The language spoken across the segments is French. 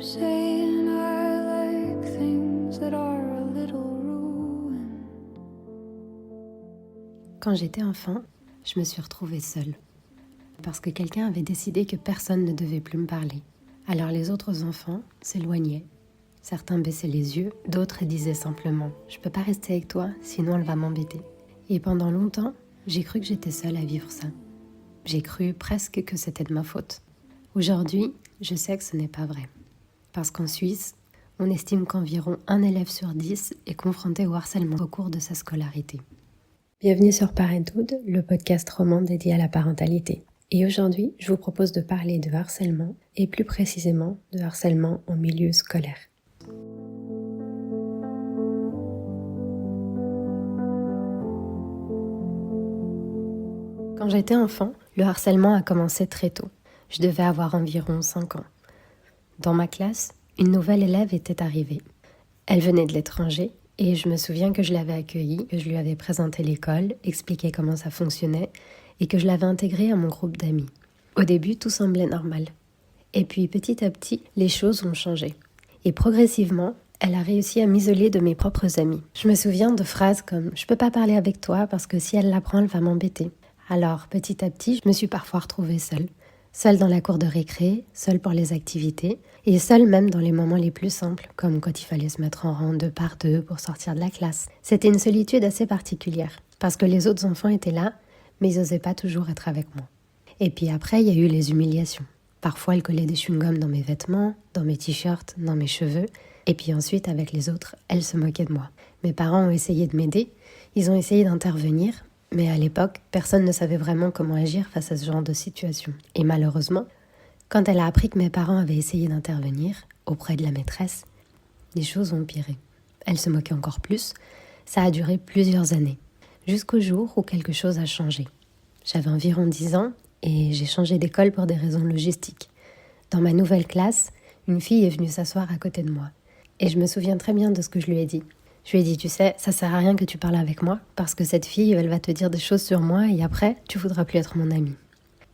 saying I like things that are a little ruined. Quand j'étais enfant, je me suis retrouvée seule. Parce que quelqu'un avait décidé que personne ne devait plus me parler. Alors les autres enfants s'éloignaient. Certains baissaient les yeux, d'autres disaient simplement « Je peux pas rester avec toi, sinon elle va m'embêter ». Et pendant longtemps, j'ai cru que j'étais seule à vivre ça. J'ai cru presque que c'était de ma faute. Aujourd'hui, je sais que ce n'est pas vrai. Parce qu'en Suisse, on estime qu'environ 1 élève sur 10 est confronté au harcèlement au cours de sa scolarité. Bienvenue sur Parenthood, le podcast roman dédié à la parentalité. Et aujourd'hui, je vous propose de parler de harcèlement, et plus précisément de harcèlement en milieu scolaire. Quand j'étais enfant, le harcèlement a commencé très tôt. Je devais avoir environ 5 ans. Dans ma classe, une nouvelle élève était arrivée. Elle venait de l'étranger et je me souviens que je l'avais accueillie, que je lui avais présenté l'école, expliqué comment ça fonctionnait et que je l'avais intégrée à mon groupe d'amis. Au début, tout semblait normal. Et puis petit à petit, les choses ont changé. Et progressivement, elle a réussi à m'isoler de mes propres amis. Je me souviens de phrases comme « Je peux pas parler avec toi parce que si elle l'apprend, elle va m'embêter ». Alors, petit à petit, je me suis parfois retrouvée seule dans la cour de récré, seule pour les activités, et seule même dans les moments les plus simples, comme quand il fallait se mettre en rang 2 par 2 pour sortir de la classe. C'était une solitude assez particulière, parce que les autres enfants étaient là, mais ils n'osaient pas toujours être avec moi. Et puis après, il y a eu les humiliations. Parfois, elle collait des chewing-gums dans mes vêtements, dans mes t-shirts, dans mes cheveux, et puis ensuite, avec les autres, elle se moquait de moi. Mes parents ont essayé de m'aider, ils ont essayé d'intervenir, mais à l'époque, personne ne savait vraiment comment agir face à ce genre de situation. Et malheureusement, quand elle a appris que mes parents avaient essayé d'intervenir auprès de la maîtresse, les choses ont empiré. Elle se moquait encore plus. Ça a duré plusieurs années, jusqu'au jour où quelque chose a changé. J'avais environ 10 ans et j'ai changé d'école pour des raisons logistiques. Dans ma nouvelle classe, une fille est venue s'asseoir à côté de moi. Et je me souviens très bien de ce que je lui ai dit. Je lui ai dit, tu sais, ça sert à rien que tu parles avec moi, parce que cette fille, elle va te dire des choses sur moi et après, tu voudras plus être mon amie.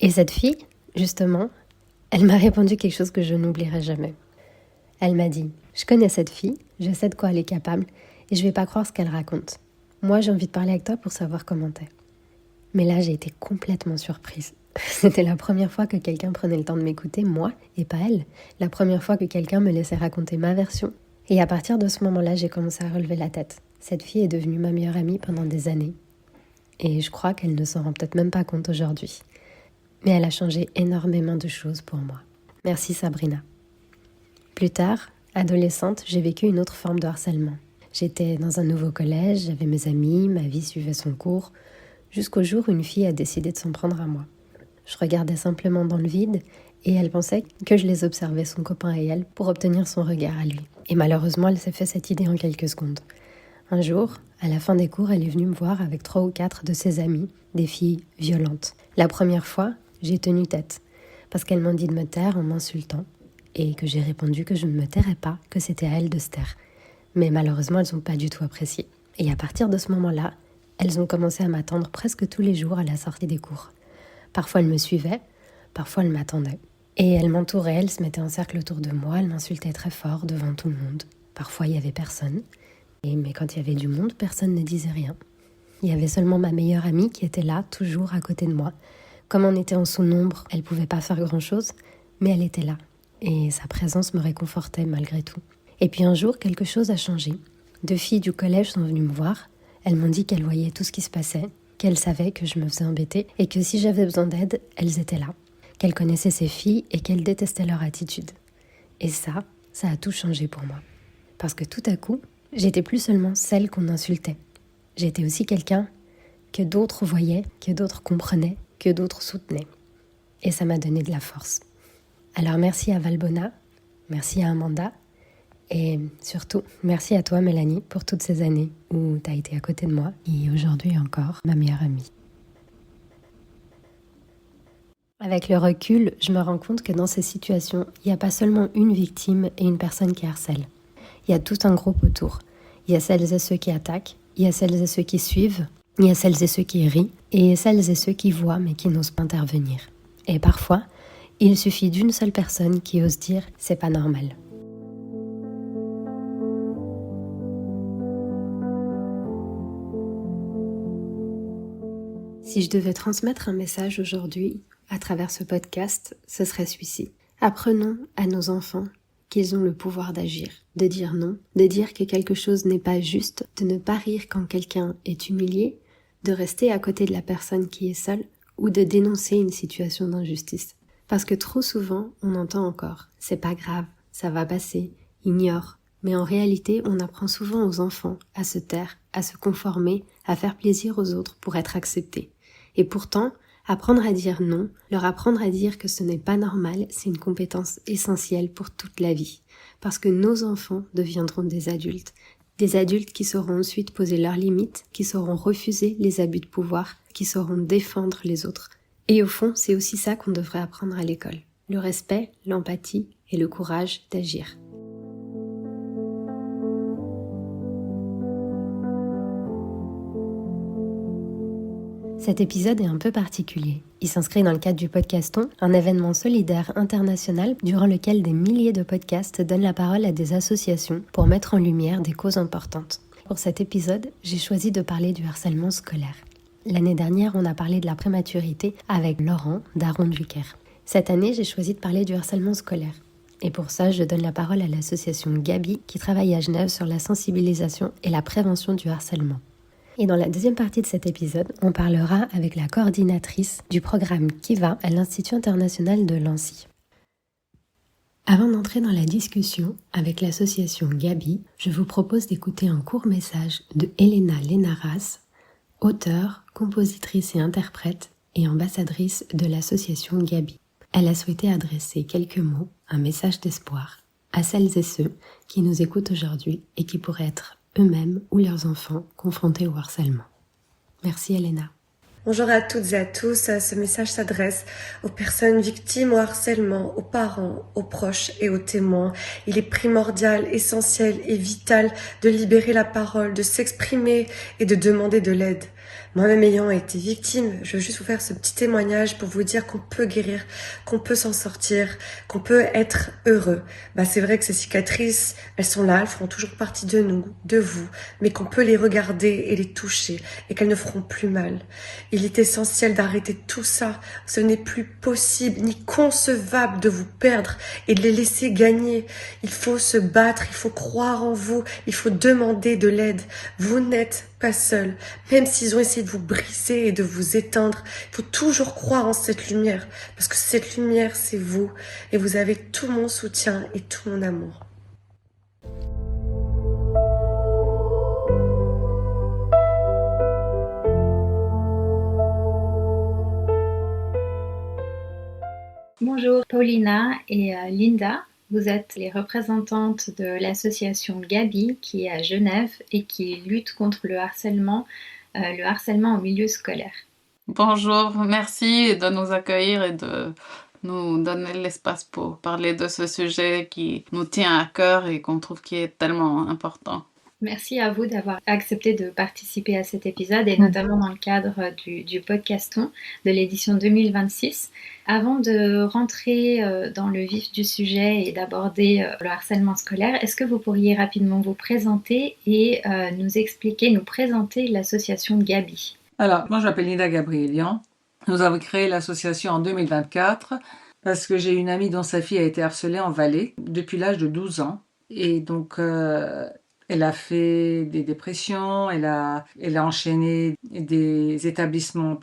Et cette fille, justement, elle m'a répondu quelque chose que je n'oublierai jamais. Elle m'a dit, je connais cette fille, je sais de quoi elle est capable et je vais pas croire ce qu'elle raconte. Moi, j'ai envie de parler avec toi pour savoir comment t'es. Mais là, j'ai été complètement surprise. C'était la première fois que quelqu'un prenait le temps de m'écouter, moi, et pas elle. La première fois que quelqu'un me laissait raconter ma version. Et à partir de ce moment-là, j'ai commencé à relever la tête. Cette fille est devenue ma meilleure amie pendant des années. Et je crois qu'elle ne s'en rend peut-être même pas compte aujourd'hui. Mais elle a changé énormément de choses pour moi. Merci Sabrina. Plus tard, adolescente, j'ai vécu une autre forme de harcèlement. J'étais dans un nouveau collège, j'avais mes amis, ma vie suivait son cours, jusqu'au jour où une fille a décidé de s'en prendre à moi. Je regardais simplement dans le vide et elle pensait que je les observais, son copain et elle, pour obtenir son regard à lui. Et malheureusement, elle s'est fait cette idée en quelques secondes. Un jour, à la fin des cours, elle est venue me voir avec 3 ou 4 de ses amies, des filles violentes. La première fois, j'ai tenu tête, parce qu'elles m'ont dit de me taire en m'insultant, et que j'ai répondu que je ne me tairais pas, que c'était à elles de se taire. Mais malheureusement, elles n'ont pas du tout apprécié. Et à partir de ce moment-là, elles ont commencé à m'attendre presque tous les jours à la sortie des cours. Parfois, elles me suivaient, parfois, elles m'attendaient. Et elles m'entouraient, elles se mettaient en cercle autour de moi, elles m'insultaient très fort devant tout le monde. Parfois, il n'y avait personne. Mais quand il y avait du monde, personne ne disait rien. Il y avait seulement ma meilleure amie qui était là, toujours à côté de moi. Comme on était en sous-nombre, elle ne pouvait pas faire grand-chose, mais elle était là. Et sa présence me réconfortait malgré tout. Et puis un jour, quelque chose a changé. 2 filles du collège sont venues me voir. Elles m'ont dit qu'elles voyaient tout ce qui se passait, qu'elles savaient que je me faisais embêter et que si j'avais besoin d'aide, elles étaient là. Qu'elles connaissaient ces filles et qu'elles détestaient leur attitude. Et ça a tout changé pour moi. Parce que tout à coup, j'étais plus seulement celle qu'on insultait. J'étais aussi quelqu'un que d'autres voyaient, que d'autres comprenaient, que d'autres soutenaient. Et ça m'a donné de la force. Alors merci à Valbona, merci à Amanda, et surtout, merci à toi Mélanie pour toutes ces années où tu as été à côté de moi, et aujourd'hui encore, ma meilleure amie. Avec le recul, je me rends compte que dans ces situations, il n'y a pas seulement une victime et une personne qui harcèle. Il y a tout un groupe autour. Il y a celles et ceux qui attaquent, il y a celles et ceux qui suivent, il y a celles et ceux qui rient, et celles et ceux qui voient mais qui n'osent pas intervenir. Et parfois, il suffit d'une seule personne qui ose dire « c'est pas normal ». Si je devais transmettre un message aujourd'hui à travers ce podcast, ce serait celui-ci. Apprenons à nos enfants qu'ils ont le pouvoir d'agir, de dire non, de dire que quelque chose n'est pas juste, de ne pas rire quand quelqu'un est humilié, de rester à côté de la personne qui est seule ou de dénoncer une situation d'injustice. Parce que trop souvent, on entend encore « c'est pas grave, ça va passer », ignore. Mais en réalité, on apprend souvent aux enfants à se taire, à se conformer, à faire plaisir aux autres pour être acceptés. Et pourtant, apprendre à dire non, leur apprendre à dire que ce n'est pas normal, c'est une compétence essentielle pour toute la vie. Parce que nos enfants deviendront des adultes qui sauront ensuite poser leurs limites, qui sauront refuser les abus de pouvoir, qui sauront défendre les autres. Et au fond, c'est aussi ça qu'on devrait apprendre à l'école. Le respect, l'empathie et le courage d'agir. Cet épisode est un peu particulier. Il s'inscrit dans le cadre du Podcaston, un événement solidaire international durant lequel des milliers de podcasts donnent la parole à des associations pour mettre en lumière des causes importantes. Pour cet épisode, j'ai choisi de parler du harcèlement scolaire. L'année dernière, on a parlé de la prématurité avec Laurent d'Arondviker. Cette année, j'ai choisi de parler du harcèlement scolaire. Et pour ça, je donne la parole à l'association Gabi qui travaille à Genève sur la sensibilisation et la prévention du harcèlement. Et dans la deuxième partie de cet épisode, on parlera avec la coordinatrice du programme Kiva à l'Institut international de Lancy. Avant d'entrer dans la discussion avec l'association Gabi, je vous propose d'écouter un court message de Elena Lenaras, auteure, compositrice et interprète et ambassadrice de l'association Gabi. Elle a souhaité adresser quelques mots, un message d'espoir, à celles et ceux qui nous écoutent aujourd'hui et qui pourraient être eux-mêmes ou leurs enfants confrontés au harcèlement. Merci Elena. Bonjour à toutes et à tous, ce message s'adresse aux personnes victimes au harcèlement, aux parents, aux proches et aux témoins. Il est primordial, essentiel et vital de libérer la parole, de s'exprimer et de demander de l'aide. Moi-même ayant été victime, je veux juste vous faire ce petit témoignage pour vous dire qu'on peut guérir, qu'on peut s'en sortir, qu'on peut être heureux. C'est vrai que ces cicatrices, elles sont là, elles feront toujours partie de nous, de vous, mais qu'on peut les regarder et les toucher et qu'elles ne feront plus mal. Il est essentiel d'arrêter tout ça. Ce n'est plus possible ni concevable de vous perdre et de les laisser gagner. Il faut se battre, il faut croire en vous, il faut demander de l'aide. Vous n'êtes pas seul. Même s'ils ont essayé de vous briser et de vous éteindre, il faut toujours croire en cette lumière. Parce que cette lumière, c'est vous. Et vous avez tout mon soutien et tout mon amour. Bonjour Paulina et Linda, vous êtes les représentantes de l'association Gabi qui est à Genève et qui lutte contre le harcèlement au milieu scolaire. Bonjour, merci de nous accueillir et de nous donner l'espace pour parler de ce sujet qui nous tient à cœur et qu'on trouve qui est tellement important. Merci à vous d'avoir accepté de participer à cet épisode et notamment dans le cadre du podcaston de l'édition 2026. Avant de rentrer dans le vif du sujet et d'aborder le harcèlement scolaire, est-ce que vous pourriez rapidement vous présenter et nous présenter l'association Gabi? Alors, moi je m'appelle Linda Gabrielian. Nous avons créé l'association en 2024 parce que j'ai une amie dont sa fille a été harcelée en Valais depuis l'âge de 12 ans. Et donc, elle a fait des dépressions, elle a enchaîné des établissements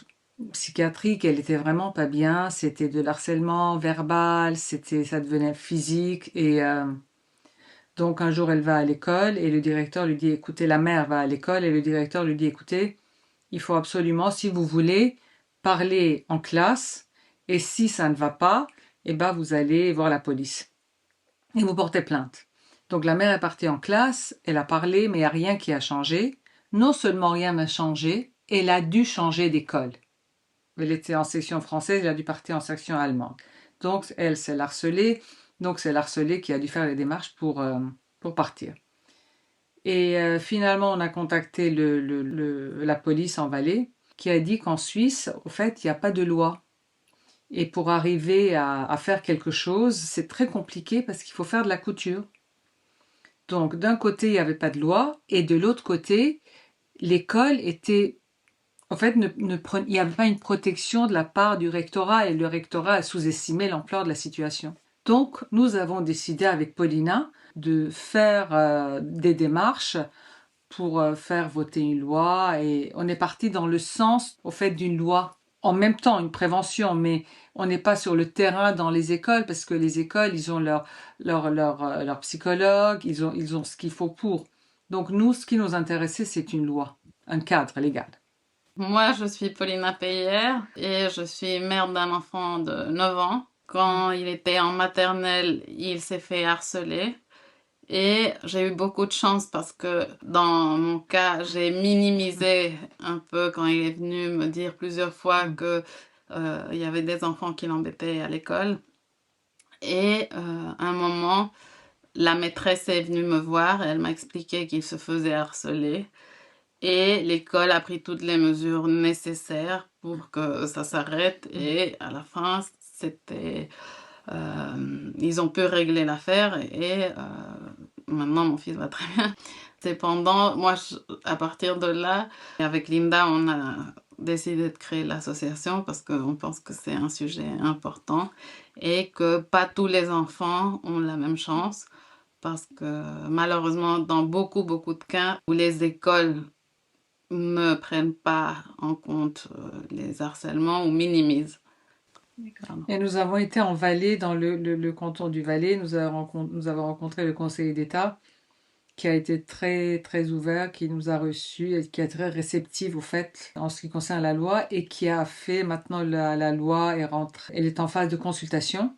psychiatriques, elle était vraiment pas bien, c'était de l'harcèlement verbal, ça devenait physique et donc un jour elle va à l'école et le directeur lui dit écoutez, la mère va à l'école et le directeur lui dit écoutez, il faut absolument, si vous voulez, parler en classe et si ça ne va pas, vous allez voir la police et vous portez plainte. Donc la mère est partie en classe, elle a parlé, mais il n'y a rien qui a changé. Non seulement rien n'a changé, elle a dû changer d'école. Elle était en section française, elle a dû partir en section allemande. Donc elle, c'est l'harcelée, donc c'est l'harcelé qui a dû faire les démarches pour partir. Et finalement, on a contacté la police en Valais, qui a dit qu'en Suisse, au fait, il n'y a pas de loi. Et pour arriver à faire quelque chose, c'est très compliqué parce qu'il faut faire de la couture. Donc, d'un côté, il n'y avait pas de loi, et de l'autre côté, l'école était En fait, il n'y avait pas une protection de la part du rectorat et le rectorat a sous-estimé l'ampleur de la situation. Donc, nous avons décidé avec Paulina de faire des démarches pour faire voter une loi et on est parti dans le sens, au fait, d'une loi. En même temps, une prévention, mais on n'est pas sur le terrain dans les écoles parce que les écoles, ils ont leur psychologue, ils ont ce qu'il faut pour. Donc nous, ce qui nous intéressait, c'est une loi, un cadre légal. Moi, je suis Paulina Peyer et je suis mère d'un enfant de 9 ans. Quand il était en maternelle, il s'est fait harceler. Et j'ai eu beaucoup de chance parce que dans mon cas, j'ai minimisé un peu quand il est venu me dire plusieurs fois que il y avait des enfants qui l'embêtaient à l'école. Et à un moment, la maîtresse est venue me voir et elle m'a expliqué qu'il se faisait harceler. Et l'école a pris toutes les mesures nécessaires pour que ça s'arrête. Et à la fin, ils ont pu régler l'affaire et maintenant mon fils va très bien. Cependant, moi, à partir de là, avec Linda, on a décidé de créer l'association parce qu'on pense que c'est un sujet important et que pas tous les enfants ont la même chance parce que malheureusement, dans beaucoup, beaucoup de cas où les écoles ne prennent pas en compte les harcèlements ou minimisent. Pardon. Et nous avons été en Valais, dans le canton du Valais. Nous avons rencontré le conseiller d'État qui a été très, très ouvert, qui nous a reçus et qui est très réceptif au fait en ce qui concerne la loi et qui a fait maintenant la loi elle est en phase de consultation.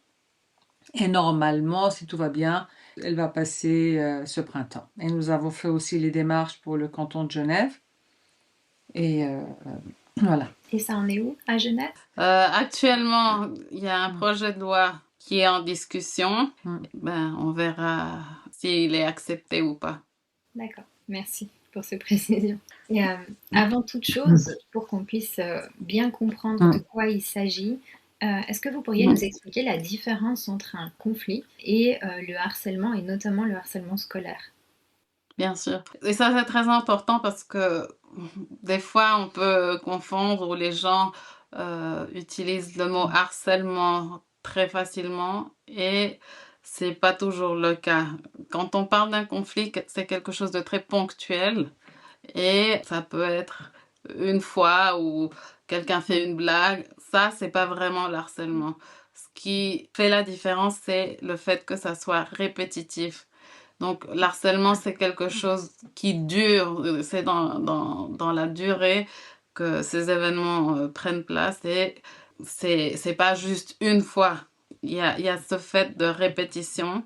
Et normalement, si tout va bien, elle va passer ce printemps. Et nous avons fait aussi les démarches pour le canton de Genève. Et voilà. Et ça en est où, à Genève? Actuellement, il y a un projet de loi qui est en discussion. Ben, on verra s'il est accepté ou pas. D'accord, merci pour ces précisions. Et avant toute chose, pour qu'on puisse bien comprendre de quoi il s'agit, est-ce que vous pourriez nous expliquer la différence entre un conflit et le harcèlement, et notamment le harcèlement scolaire? Bien sûr. Et ça, c'est très important parce que des fois, on peut confondre ou les gens utilisent le mot harcèlement très facilement et c'est pas toujours le cas. Quand on parle d'un conflit, c'est quelque chose de très ponctuel et ça peut être une fois où quelqu'un fait une blague. Ça, c'est pas vraiment le harcèlement. Ce qui fait la différence, c'est le fait que ça soit répétitif. Donc, l'harcèlement, c'est quelque chose qui dure, c'est dans la durée que ces événements prennent place et c'est pas juste une fois. Il y a ce fait de répétition.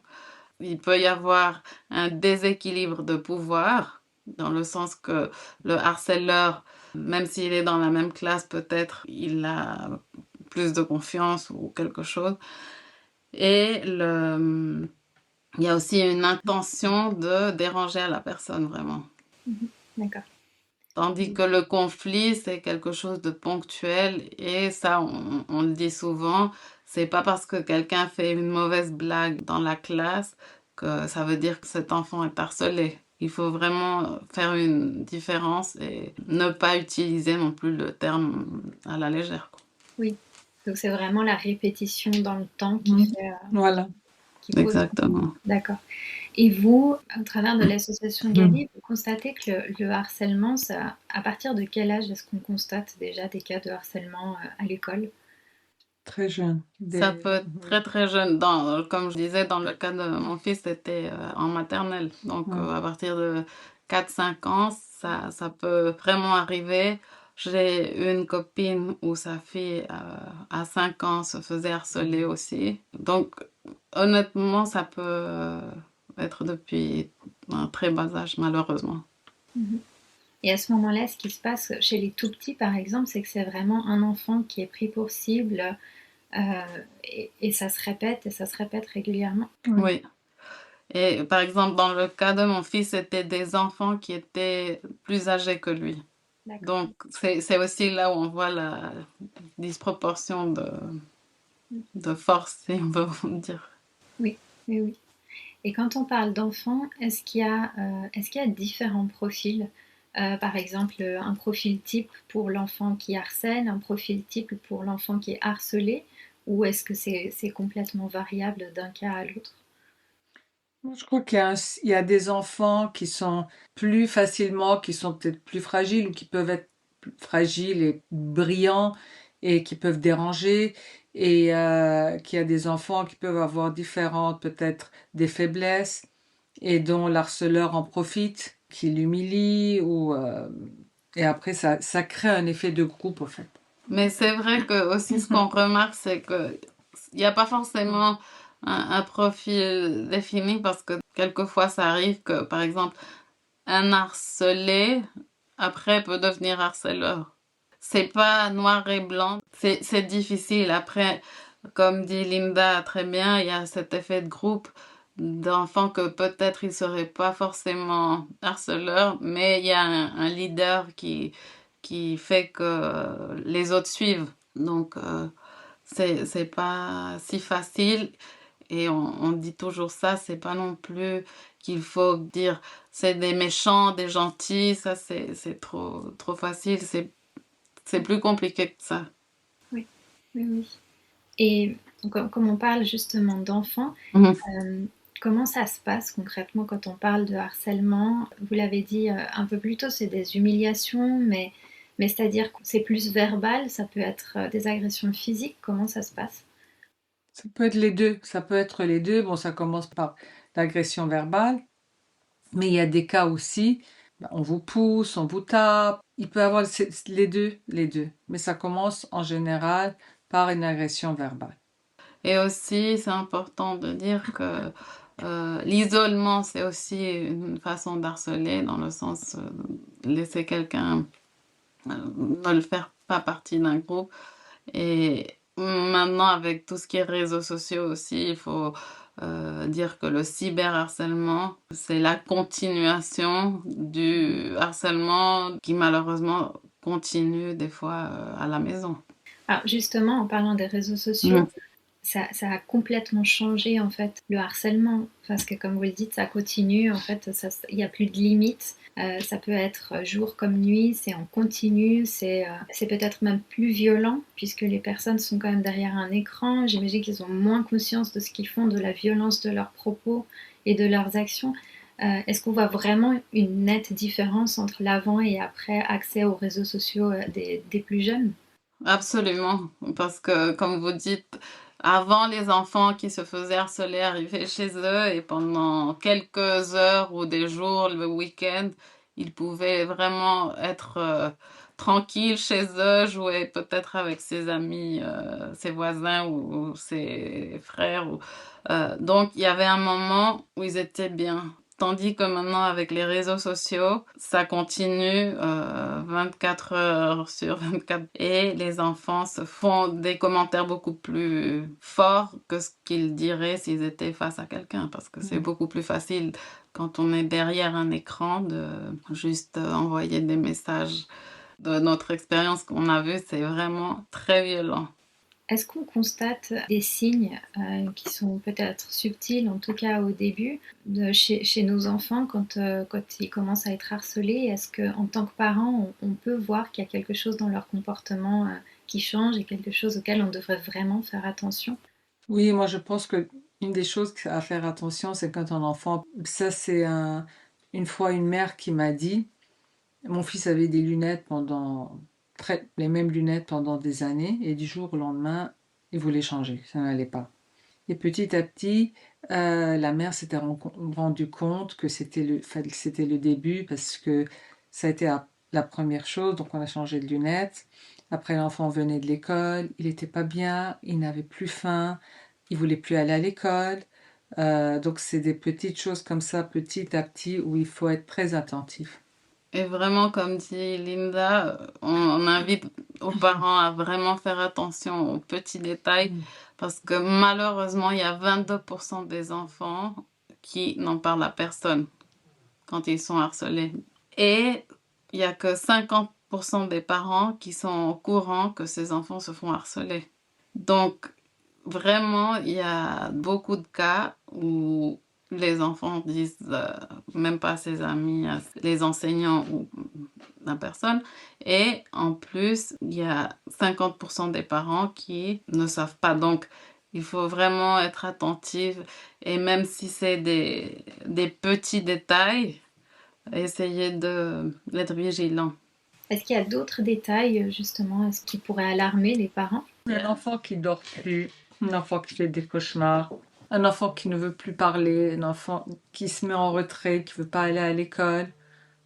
Il peut y avoir un déséquilibre de pouvoir, dans le sens que le harceleur, même s'il est dans la même classe, peut-être il a plus de confiance ou quelque chose. Et il y a aussi une intention de déranger à la personne, vraiment. D'accord. Tandis que le conflit, c'est quelque chose de ponctuel et ça, on le dit souvent, c'est pas parce que quelqu'un fait une mauvaise blague dans la classe que ça veut dire que cet enfant est harcelé. Il faut vraiment faire une différence et ne pas utiliser non plus le terme à la légère, quoi. Oui, donc c'est vraiment la répétition dans le temps qui fait... Voilà. qui pose... Exactement. D'accord. Et vous, au travers de l'association Gabi, vous constatez que le harcèlement, à partir de quel âge est-ce qu'on constate déjà des cas de harcèlement à l'école? Très jeune. Ça peut être très très jeune. Comme je disais, dans le cas de mon fils, c'était en maternelle. Donc à partir de 4-5 ans, ça peut vraiment arriver. J'ai une copine où sa fille à 5 ans se faisait harceler aussi. Donc honnêtement, ça peut être depuis un très bas âge, malheureusement. Et à ce moment-là, ce qui se passe chez les tout petits, par exemple, c'est que c'est vraiment un enfant qui est pris pour cible et ça se répète et ça se répète régulièrement. Oui. Et par exemple, dans le cas de mon fils, c'était des enfants qui étaient plus âgés que lui. D'accord. Donc, c'est aussi là où on voit la disproportion de force, si on veut dire. Oui, oui, oui. Et quand on parle d'enfants, est-ce qu'il y a différents profils Par exemple, un profil type pour l'enfant qui harcèle, un profil type pour l'enfant qui est harcelé, ou est-ce que c'est complètement variable d'un cas à l'autre? Moi, je crois il y a des enfants qui sont plus facilement, qui sont peut-être plus fragiles ou qui peuvent être plus fragiles et brillants et qui peuvent déranger et qu'il y a des enfants qui peuvent avoir différentes, peut-être des faiblesses et dont l'harceleur en profite, qui l'humilie et après ça crée un effet de groupe au fait. Mais c'est vrai que aussi ce qu'on remarque, c'est que il n'y a pas forcément un profil défini parce que quelquefois ça arrive que, par exemple, un harcelé, après, peut devenir harceleur. C'est pas noir et blanc, c'est difficile. Après, comme dit Linda très bien, il y a cet effet de groupe d'enfants que peut-être ils seraient pas forcément harceleurs, mais il y a un leader qui fait que les autres suivent. Donc, c'est pas si facile. Et on dit toujours ça, c'est pas non plus qu'il faut dire c'est des méchants, des gentils, ça c'est trop facile, c'est plus compliqué que ça. Oui, oui, oui. Et comme on parle justement d'enfants, Mhm. comment ça se passe concrètement quand on parle de harcèlement? Vous l'avez dit un peu plus tôt, c'est des humiliations, mais c'est-à-dire que c'est plus verbal, ça peut être des agressions physiques, comment ça se passe? Ça peut être les deux, ça peut être les deux. Bon, ça commence par l'agression verbale, mais il y a des cas aussi, on vous pousse, on vous tape. Il peut y avoir les deux. Mais ça commence en général par une agression verbale. Et aussi, c'est important de dire que l'isolement, c'est aussi une façon d'harceler, dans le sens laisser quelqu'un ne le faire pas partie d'un groupe. Et maintenant, avec tout ce qui est réseaux sociaux aussi, il faut dire que le cyberharcèlement, c'est la continuation du harcèlement qui malheureusement continue des fois à la maison. Alors justement, en parlant des réseaux sociaux, ça a complètement changé en fait le harcèlement parce que comme vous le dites, ça continue en fait, il n'y a plus de limite. Ça peut être jour comme nuit, c'est en continu, c'est peut-être même plus violent puisque les personnes sont quand même derrière un écran. J'imagine qu'ils ont moins conscience de ce qu'ils font, de la violence de leurs propos et de leurs actions. Est-ce qu'on voit vraiment une nette différence entre l'avant et après accès aux réseaux sociaux des plus jeunes? Absolument, parce que comme vous dites, avant les enfants qui se faisaient harceler arrivaient chez eux et pendant quelques heures ou des jours, le week-end, ils pouvaient vraiment être tranquilles chez eux, jouer peut-être avec ses amis, ses voisins ou ses frères. Donc il y avait un moment où ils étaient bien. Tandis que maintenant, avec les réseaux sociaux, ça continue 24 heures sur 24. Et les enfants se font des commentaires beaucoup plus forts que ce qu'ils diraient s'ils étaient face à quelqu'un. Parce que c'est beaucoup plus facile quand on est derrière un écran de juste envoyer des messages. De notre expérience qu'on a vue, c'est vraiment très violent. Est-ce qu'on constate des signes qui sont peut-être subtils, en tout cas au début, chez nos enfants quand ils commencent à être harcelés? Est-ce qu'en tant que parent, on peut voir qu'il y a quelque chose dans leur comportement qui change et quelque chose auquel on devrait vraiment faire attention? Oui, moi je pense que une des choses à faire attention, c'est quand un enfant, ça c'est une fois une mère qui m'a dit, mon fils avait des lunettes les mêmes lunettes pendant des années et du jour au lendemain, il voulait changer, ça n'allait pas. Et petit à petit, la mère s'était rendu compte que c'était le début parce que ça a été la première chose, donc on a changé de lunettes. Après, l'enfant venait de l'école, il n'était pas bien, il n'avait plus faim, il voulait plus aller à l'école. Donc c'est des petites choses comme ça, petit à petit, où il faut être très attentif. Et vraiment, comme dit Linda, on invite aux parents à vraiment faire attention aux petits détails parce que malheureusement, il y a 22% des enfants qui n'en parlent à personne quand ils sont harcelés. Et il n'y a que 50% des parents qui sont au courant que ces enfants se font harceler. Donc, vraiment, il y a beaucoup de cas où les enfants disent même pas à ses amis, à les enseignants ou la personne. Et en plus, il y a 50% des parents qui ne savent pas. Donc, il faut vraiment être attentive. Et même si c'est des petits détails, essayer d'être vigilant. Est-ce qu'il y a d'autres détails, justement, est-ce qui pourraient alarmer les parents? Un enfant qui dort plus, un enfant qui fait des cauchemars, un enfant qui ne veut plus parler, un enfant qui se met en retrait, qui veut pas aller à l'école.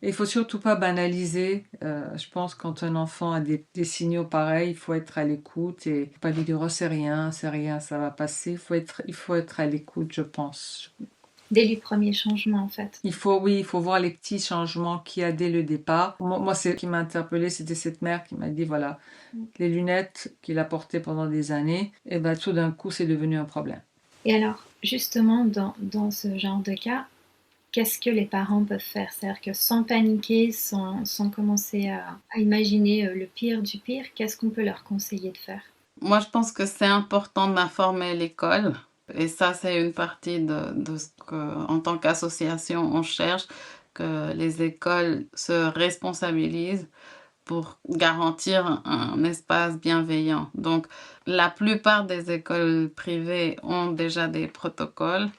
Et il faut surtout pas banaliser. Je pense quand un enfant a des signaux pareils, il faut être à l'écoute et pas lui dire oh, c'est rien, ça va passer. Il faut être à l'écoute, je pense. Dès les premiers changements, en fait. Oui, il faut voir les petits changements qu'il y a dès le départ. Moi, ce qui m'a interpellée, c'était cette mère qui m'a dit, voilà, les lunettes qu'il a portées pendant des années, et ben tout d'un coup, c'est devenu un problème. Et alors, justement, dans ce genre de cas, qu'est-ce que les parents peuvent faire? C'est-à-dire que sans paniquer, sans commencer à imaginer le pire du pire, qu'est-ce qu'on peut leur conseiller de faire? Moi, je pense que c'est important d'informer l'école. Et ça, c'est une partie de ce qu'en tant qu'association, on cherche, que les écoles se responsabilisent pour garantir un espace bienveillant. Donc, la plupart des écoles privées ont déjà des protocoles.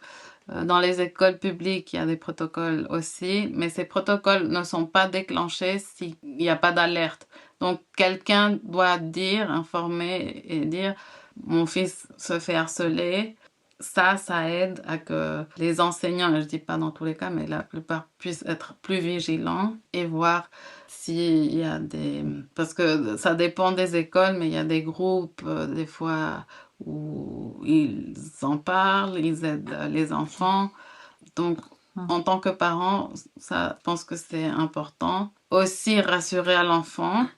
Dans les écoles publiques, il y a des protocoles aussi, mais ces protocoles ne sont pas déclenchés s'il n'y a pas d'alerte. Donc, quelqu'un doit informer et dire, mon fils se fait harceler. Ça aide à que les enseignants, je ne dis pas dans tous les cas, mais la plupart puissent être plus vigilants et voir s'il y a des... Parce que ça dépend des écoles, mais il y a des groupes, des fois, où ils en parlent, ils aident les enfants. Donc, en tant que parent, ça, je pense que c'est important. Aussi, rassurer à l'enfant,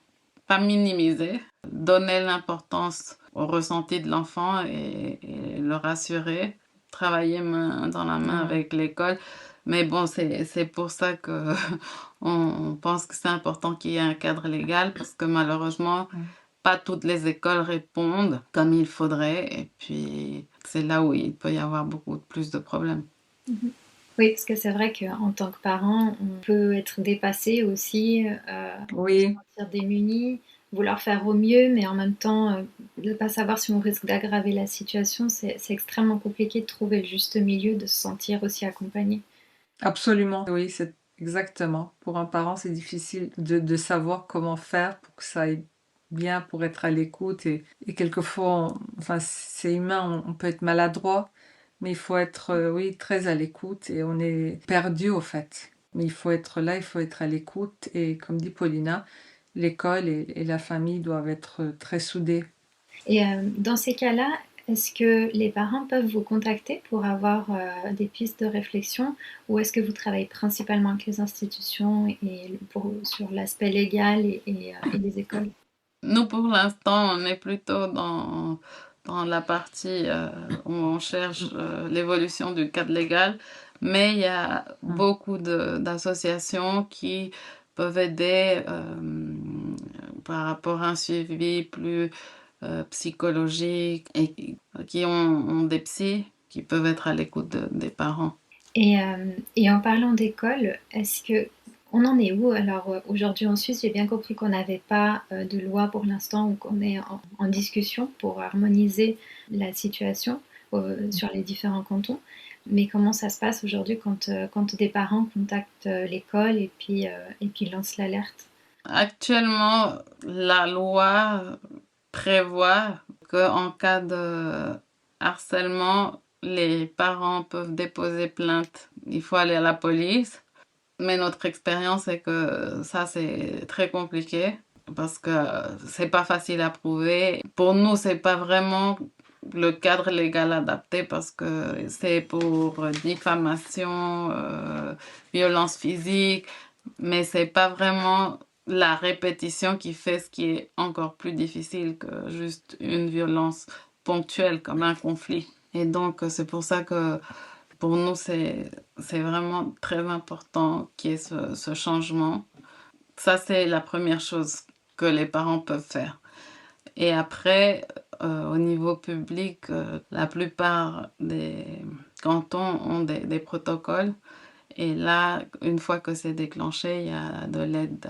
pas minimiser, donner l'importance au ressenti de l'enfant et le rassurer, travailler main dans la main avec l'école. Mais bon, c'est pour ça que on pense que c'est important qu'il y ait un cadre légal parce que malheureusement, pas toutes les écoles répondent comme il faudrait. Et puis, c'est là où il peut y avoir beaucoup plus de problèmes. Oui, parce que c'est vrai qu'en tant que parent, on peut être dépassé aussi, Oui, se sentir démuni, vouloir faire au mieux, mais en même temps, ne pas savoir si on risque d'aggraver la situation, c'est extrêmement compliqué de trouver le juste milieu, de se sentir aussi accompagné. absolument. Oui, c'est exactement. Pour un parent, c'est difficile de savoir comment faire pour que ça aille bien, pour être à l'écoute. Et quelquefois, enfin, c'est humain, on peut être maladroit, mais il faut être, oui, très à l'écoute et on est perdu au fait. Mais il faut être là, il faut être à l'écoute. Et comme dit Paulina, l'école et la famille doivent être très soudées. Et dans ces cas-là, est-ce que les parents peuvent vous contacter pour avoir des pistes de réflexion ou est-ce que vous travaillez principalement avec les institutions et sur l'aspect légal et les écoles? Nous, pour l'instant, on est plutôt dans la partie où on cherche l'évolution du cadre légal, mais il y a beaucoup d'associations qui peuvent aider par rapport à un suivi plus psychologique et qui ont des psys qui peuvent être à l'écoute des parents. Et en parlant d'école, est-ce que on en est où? Alors aujourd'hui en Suisse, j'ai bien compris qu'on n'avait pas de loi pour l'instant ou qu'on est en discussion pour harmoniser la situation sur les différents cantons. Mais comment ça se passe aujourd'hui quand des parents contactent l'école et puis lancent l'alerte? Actuellement, la loi prévoit qu'en cas de harcèlement, les parents peuvent déposer plainte. Il faut aller à la police. Mais notre expérience est que ça, c'est très compliqué parce que c'est pas facile à prouver. Pour nous, c'est pas vraiment le cadre légal adapté parce que c'est pour diffamation, violence physique, mais c'est pas vraiment la répétition qui fait ce qui est encore plus difficile que juste une violence ponctuelle comme un conflit. Et donc, c'est pour ça que pour nous, c'est vraiment très important qu'il y ait ce changement. Ça, c'est la première chose que les parents peuvent faire. Et après, au niveau public, la plupart des cantons ont des protocoles. Et là, une fois que c'est déclenché, il y a de l'aide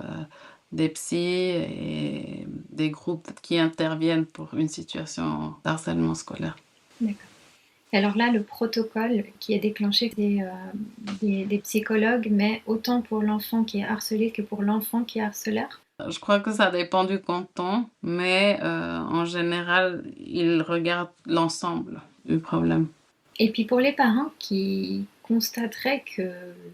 des psys et des groupes qui interviennent pour une situation d'harcèlement scolaire. D'accord. Alors là, le protocole qui est déclenché, c'est des psychologues, mais autant pour l'enfant qui est harcelé que pour l'enfant qui est harceleur. Je crois que ça dépend du canton, mais en général, ils regardent l'ensemble du problème. Et puis pour les parents qui constateraient que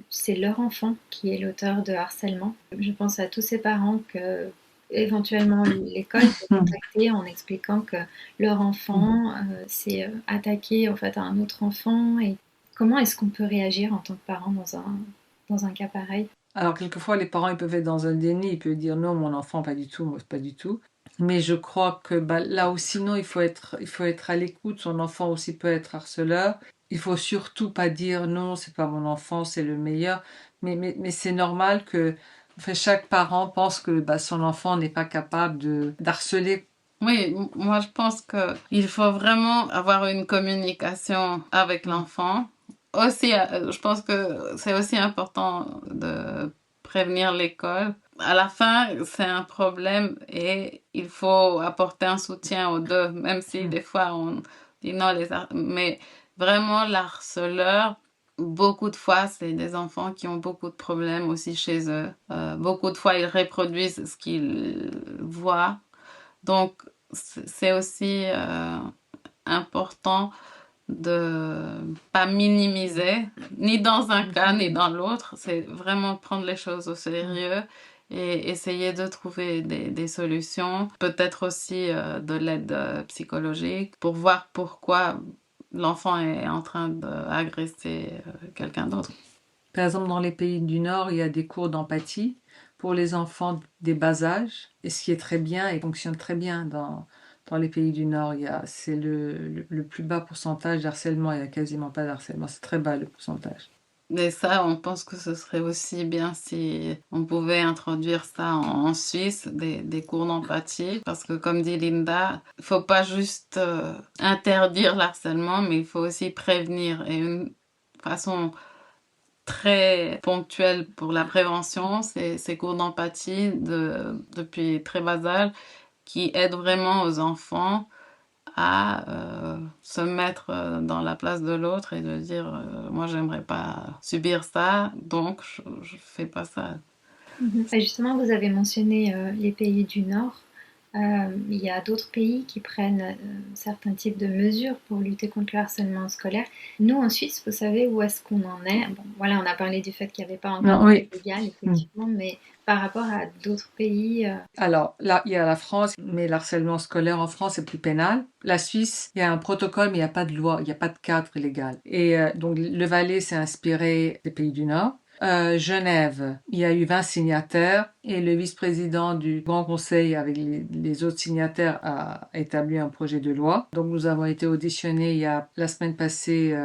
c'est leur enfant qui est l'auteur de harcèlement, je pense à tous ces parents que éventuellement l'école peut contacter en expliquant que leur enfant s'est attaqué en fait à un autre enfant. Et comment est-ce qu'on peut réagir en tant que parent dans un cas pareil? Alors, quelquefois, les parents, ils peuvent être dans un déni, ils peuvent dire non, mon enfant, pas du tout, moi, pas du tout. Mais je crois que là aussi, non, il faut être à l'écoute. Son enfant aussi peut être harceleur. Il faut surtout pas dire non, c'est pas mon enfant, c'est le meilleur. Mais c'est normal que chaque parent pense que son enfant n'est pas capable d'harceler. Oui, moi je pense qu'il faut vraiment avoir une communication avec l'enfant. Aussi, je pense que c'est aussi important de prévenir l'école. À la fin, c'est un problème et il faut apporter un soutien aux deux, même si des fois on dit non, mais vraiment l'harceleur, beaucoup de fois, c'est des enfants qui ont beaucoup de problèmes aussi chez eux. Beaucoup de fois, ils reproduisent ce qu'ils voient. Donc, c'est aussi important de pas minimiser, ni dans un cas, ni dans l'autre. C'est vraiment prendre les choses au sérieux et essayer de trouver des solutions. Peut-être aussi de l'aide psychologique pour voir pourquoi l'enfant est en train d'agresser quelqu'un d'autre. Par exemple, dans les pays du Nord, il y a des cours d'empathie pour les enfants des bas âges, et ce qui est très bien et fonctionne très bien dans les pays du Nord. C'est le plus bas pourcentage d'harcèlement, il n'y a quasiment pas d'harcèlement, c'est très bas le pourcentage. Mais ça, on pense que ce serait aussi bien si on pouvait introduire ça en Suisse, des cours d'empathie. Parce que comme dit Linda, il faut pas juste interdire l'harcèlement, mais il faut aussi prévenir. Et une façon très ponctuelle pour la prévention, c'est ces cours d'empathie depuis très bas âge qui aident vraiment aux enfants à se mettre dans la place de l'autre et de dire moi j'aimerais pas subir ça, donc je fais pas ça. Et justement, vous avez mentionné les pays du Nord. Il y a d'autres pays qui prennent certains types de mesures pour lutter contre le harcèlement scolaire. Nous, en Suisse, vous savez où est-ce qu'on en est? Bon, voilà, on a parlé du fait qu'il n'y avait pas encore de légal, effectivement, mais par rapport à d'autres pays... Alors, là, il y a la France, mais le harcèlement scolaire en France est plus pénal. La Suisse, il y a un protocole, mais il n'y a pas de loi, il n'y a pas de cadre légal. Et donc, le Valais s'est inspiré des pays du Nord. Genève, il y a eu 20 signataires et le vice-président du Grand Conseil avec les autres signataires a établi un projet de loi. Donc nous avons été auditionnés la semaine passée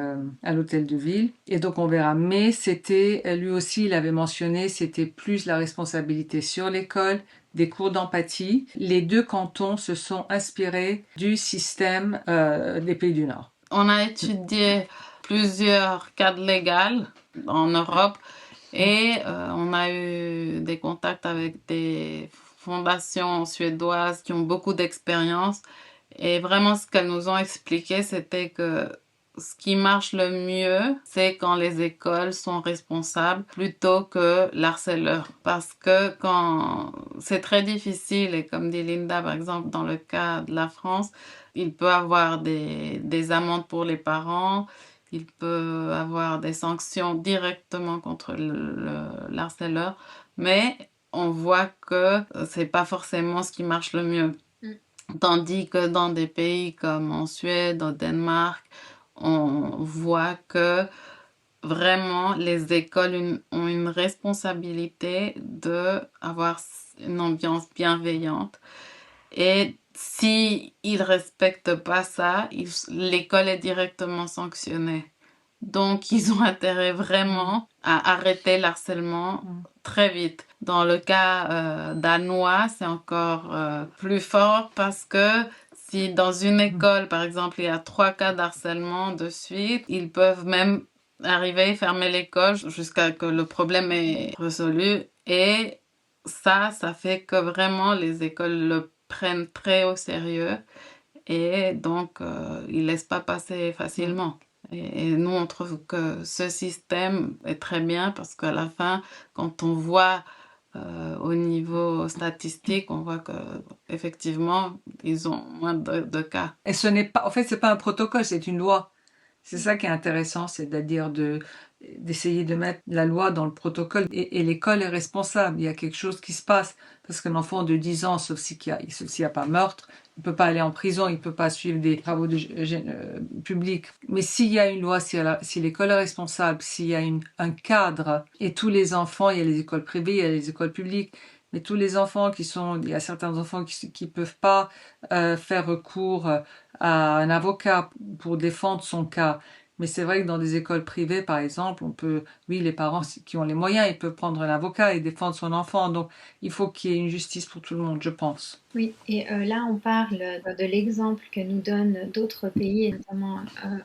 à l'hôtel de ville et donc on verra. Mais c'était, lui aussi il avait mentionné, c'était plus la responsabilité sur l'école, des cours d'empathie. Les deux cantons se sont inspirés du système des pays du Nord. On a étudié plusieurs cadres légaux en Europe et on a eu des contacts avec des fondations suédoises qui ont beaucoup d'expérience. Et vraiment, ce qu'elles nous ont expliqué, c'était que ce qui marche le mieux, c'est quand les écoles sont responsables plutôt que l'harceleur. Parce que quand c'est très difficile, et comme dit Linda, par exemple, dans le cas de la France, il peut avoir des amendes pour les parents, il peut avoir des sanctions directement contre l'harceleur, mais on voit que c'est pas forcément ce qui marche le mieux. Tandis que dans des pays comme en Suède, au Danemark, on voit que vraiment les écoles ont une responsabilité d'avoir une ambiance bienveillante. Et s'ils ne respectent pas ça, l'école est directement sanctionnée. Donc, ils ont intérêt vraiment à arrêter l'harcèlement très vite. Dans le cas danois, c'est encore plus fort parce que Si dans une école, par exemple, il y a 3 cas d'harcèlement de suite, ils peuvent même arriver, fermer l'école jusqu'à que le problème est résolu. Et ça fait que vraiment les écoles le prennent très au sérieux et donc ils laissent pas passer facilement. Et nous, on trouve que ce système est très bien parce qu'à la fin, quand on voit au niveau statistique, on voit que effectivement, ils ont moins de cas. Et ce n'est pas, en fait, c'est pas un protocole, c'est une loi. C'est ça qui est intéressant, c'est-à-dire d'essayer de mettre la loi dans le protocole. Et l'école est responsable. Il y a quelque chose qui se passe. Parce qu'un enfant de 10 ans, sauf s'il y a pas meurtre, il peut pas aller en prison, il peut pas suivre des travaux publics. Mais s'il y a une loi, si l'école est responsable, s'il y a un cadre, et tous les enfants, il y a les écoles privées, il y a les écoles publiques, mais tous les enfants il y a certains enfants qui peuvent pas faire recours à un avocat pour défendre son cas. Mais c'est vrai que dans des écoles privées, par exemple, les parents qui ont les moyens, ils peuvent prendre un avocat et défendre son enfant. Donc, il faut qu'il y ait une justice pour tout le monde, je pense. Oui, et là on parle de l'exemple que nous donnent d'autres pays, et notamment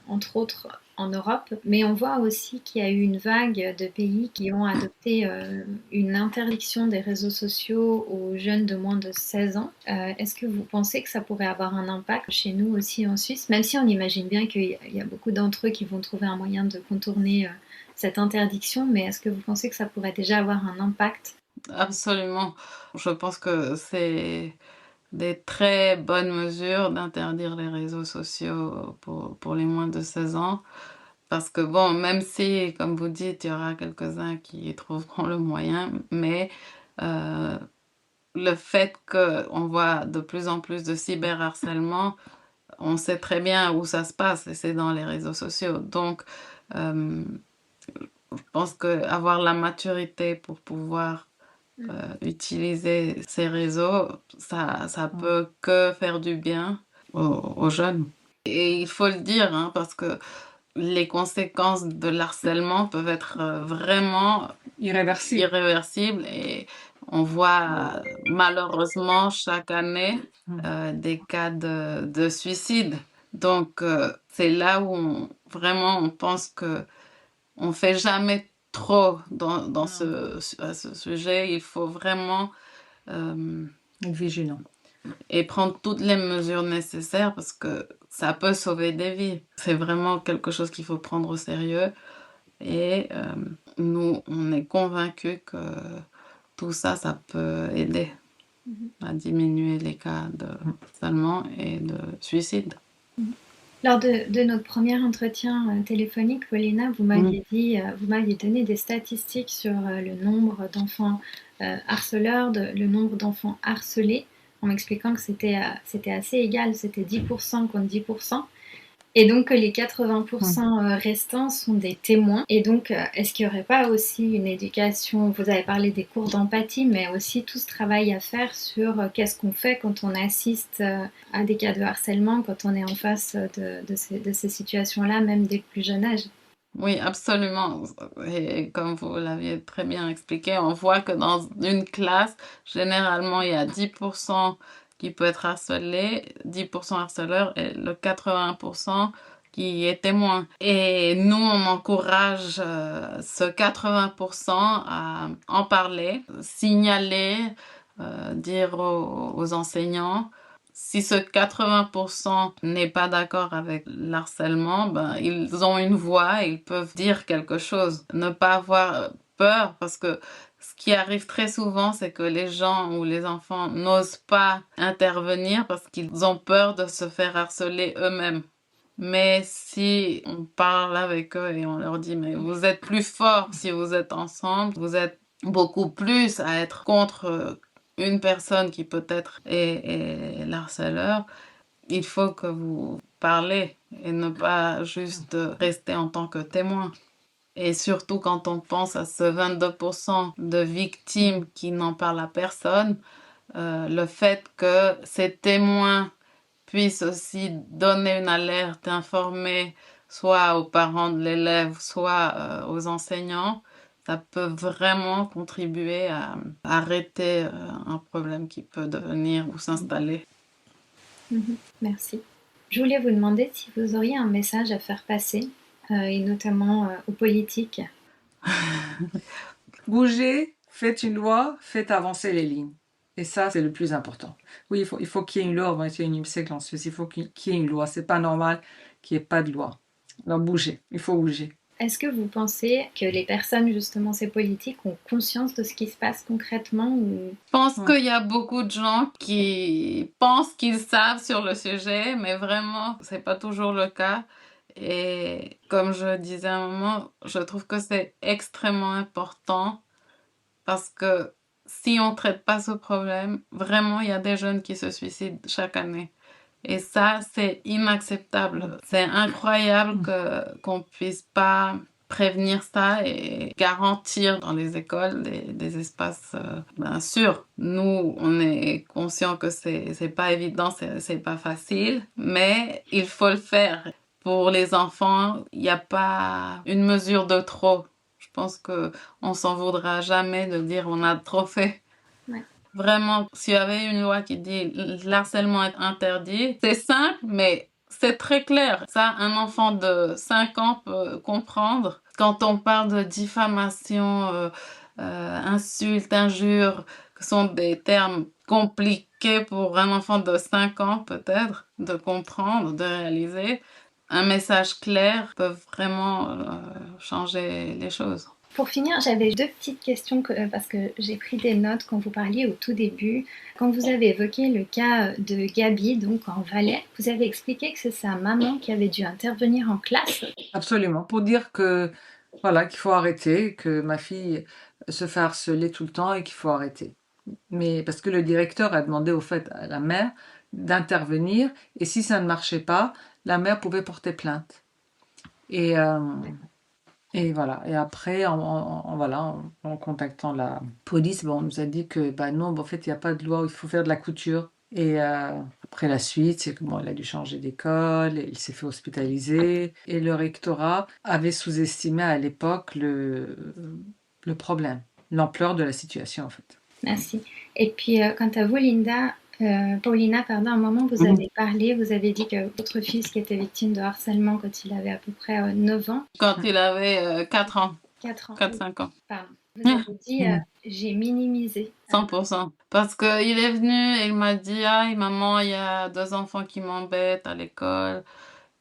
entre autres en Europe, mais on voit aussi qu'il y a eu une vague de pays qui ont adopté une interdiction des réseaux sociaux aux jeunes de moins de 16 ans. Est-ce que vous pensez que ça pourrait avoir un impact chez nous aussi en Suisse, même si on imagine bien qu'il y a beaucoup d'entre eux qui vont trouver un moyen de contourner cette interdiction, mais est-ce que vous pensez que ça pourrait déjà avoir un impact? Absolument. Je pense que c'est des très bonnes mesures d'interdire les réseaux sociaux pour les moins de 16 ans. Parce que bon, même si, comme vous dites, il y aura quelques-uns qui trouveront le moyen, mais euh, le fait qu'on voit de plus en plus de cyberharcèlement, on sait très bien où ça se passe et c'est dans les réseaux sociaux. Donc, euh, je pense qu'avoir la maturité pour pouvoir utiliser ces réseaux, ça peut que faire du bien aux jeunes. Et il faut le dire, hein, parce que les conséquences de l'harcèlement peuvent être vraiment irréversibles et on voit malheureusement chaque année des cas de suicide. Donc c'est là où vraiment on pense que on fait jamais trop dans à ce sujet. Il faut vraiment Être vigilant. et prendre toutes les mesures nécessaires parce que ça peut sauver des vies. C'est vraiment quelque chose qu'il faut prendre au sérieux. Et nous, on est convaincus que tout ça, ça peut aider à diminuer les cas de harcèlement et de suicide. Lors de notre premier entretien téléphonique, Paulina, vous m'aviez dit, vous m'aviez donné des statistiques sur le nombre d'enfants harceleurs, le nombre d'enfants harcelés, en m'expliquant que c'était assez égal, c'était 10% contre 10%, et donc que les 80% restants sont des témoins. Et donc, est-ce qu'il n'y aurait pas aussi une éducation, vous avez parlé des cours d'empathie, mais aussi tout ce travail à faire sur qu'est-ce qu'on fait quand on assiste à des cas de harcèlement, quand on est en face de ces situations-là, même dès le plus jeune âge? Oui, absolument. Et comme vous l'aviez très bien expliqué, on voit que dans une classe, généralement, il y a 10% qui peut être harcelé, 10% harceleur et le 80% qui est témoin. Et nous, on encourage ce 80% à en parler, signaler, dire aux enseignants. Si ce 80% n'est pas d'accord avec l'harcèlement, ben, ils ont une voix et ils peuvent dire quelque chose. Ne pas avoir peur parce que ce qui arrive très souvent, c'est que les gens ou les enfants n'osent pas intervenir parce qu'ils ont peur de se faire harceler eux-mêmes. Mais si on parle avec eux et on leur dit, mais vous êtes plus forts si vous êtes ensemble, vous êtes beaucoup plus à être contre une personne qui peut-être est l'harceleur, il faut que vous parlez et ne pas juste rester en tant que témoin. Et surtout quand on pense à ce 22% de victimes qui n'en parlent à personne, le fait que ces témoins puissent aussi donner une alerte, informer soit aux parents de l'élève, soit aux enseignants, ça peut vraiment contribuer à arrêter un problème qui peut devenir ou s'installer. Merci. Je voulais vous demander si vous auriez un message à faire passer, et notamment aux politiques. Bougez, faites une loi, faites avancer les lignes. Et ça, c'est le plus important. Oui, il faut qu'il y ait une loi. On va essayer une siècle en Suisse. Il faut qu'il y ait une loi. C'est pas normal qu'il n'y ait pas de loi. Alors bougez. Il faut bouger. Est-ce que vous pensez que les personnes, justement, ces politiques, ont conscience de ce qui se passe concrètement ou... Je pense qu'il y a beaucoup de gens qui pensent qu'ils savent sur le sujet, mais vraiment, c'est pas toujours le cas. Et comme je disais à un moment, je trouve que c'est extrêmement important parce que si on traite pas ce problème, vraiment, il y a des jeunes qui se suicident chaque année. Et ça, c'est inacceptable. C'est incroyable qu'on puisse pas prévenir ça et garantir dans les écoles des espaces bien sûr. Nous, on est conscient que c'est pas évident, c'est pas facile, mais il faut le faire. Pour les enfants, il n'y a pas une mesure de trop. Je pense que on s'en voudra jamais de dire on a trop fait. Ouais. Vraiment, s'il y avait une loi qui dit l'harcèlement est interdit, c'est simple, mais c'est très clair. Ça, un enfant de 5 ans peut comprendre. Quand on parle de diffamation, insultes, injures, que sont des termes compliqués pour un enfant de 5 ans peut-être, de comprendre, de réaliser, un message clair peut vraiment changer les choses. Pour finir, j'avais deux petites questions parce que j'ai pris des notes quand vous parliez au tout début. Quand vous avez évoqué le cas de Gabi, donc en Valais, vous avez expliqué que c'est sa maman qui avait dû intervenir en classe. Absolument. Pour dire que, voilà, qu'il faut arrêter, que ma fille se fait harceler tout le temps et qu'il faut arrêter. Mais parce que le directeur a demandé au fait à la mère d'intervenir et si ça ne marchait pas, la mère pouvait porter plainte. Et voilà. Et après, en contactant la police, on nous a dit que non, en fait, il n'y a pas de loi, il faut faire de la couture. Et après la suite, c'est que il a dû changer d'école, il s'est fait hospitaliser. Et le rectorat avait sous-estimé à l'époque le problème, l'ampleur de la situation en fait. Merci. Et puis, quant à vous, Paulina, pardon, à un moment, vous avez parlé, vous avez dit que votre fils qui était victime de harcèlement quand il avait à peu près 9 ans. Quand il avait 4 ans. 4 ans. 4-5 ans. Pardon. Vous avez dit, j'ai minimisé. 100%. Parce qu'il est venu et il m'a dit, ah, maman, il y a 2 enfants qui m'embêtent à l'école.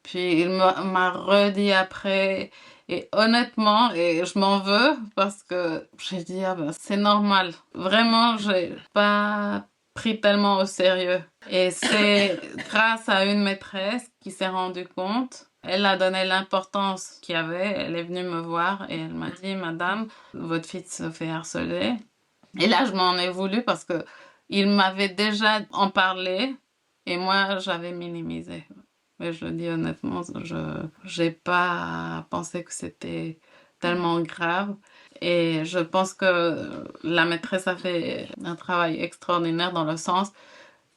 Puis il m'a redit après. Et honnêtement, et je m'en veux parce que j'ai dit, ah ben, c'est normal. Vraiment, j'ai pas pris tellement au sérieux. Et c'est grâce à une maîtresse qui s'est rendue compte. Elle a donné l'importance qu'il y avait. Elle est venue me voir et elle m'a dit, Madame, votre fille se fait harceler. Et là, je m'en ai voulu parce que il m'avait déjà en parlé et moi, j'avais minimisé. Mais je le dis honnêtement, j'ai pas pensé que c'était tellement grave. Et je pense que la maîtresse a fait un travail extraordinaire dans le sens,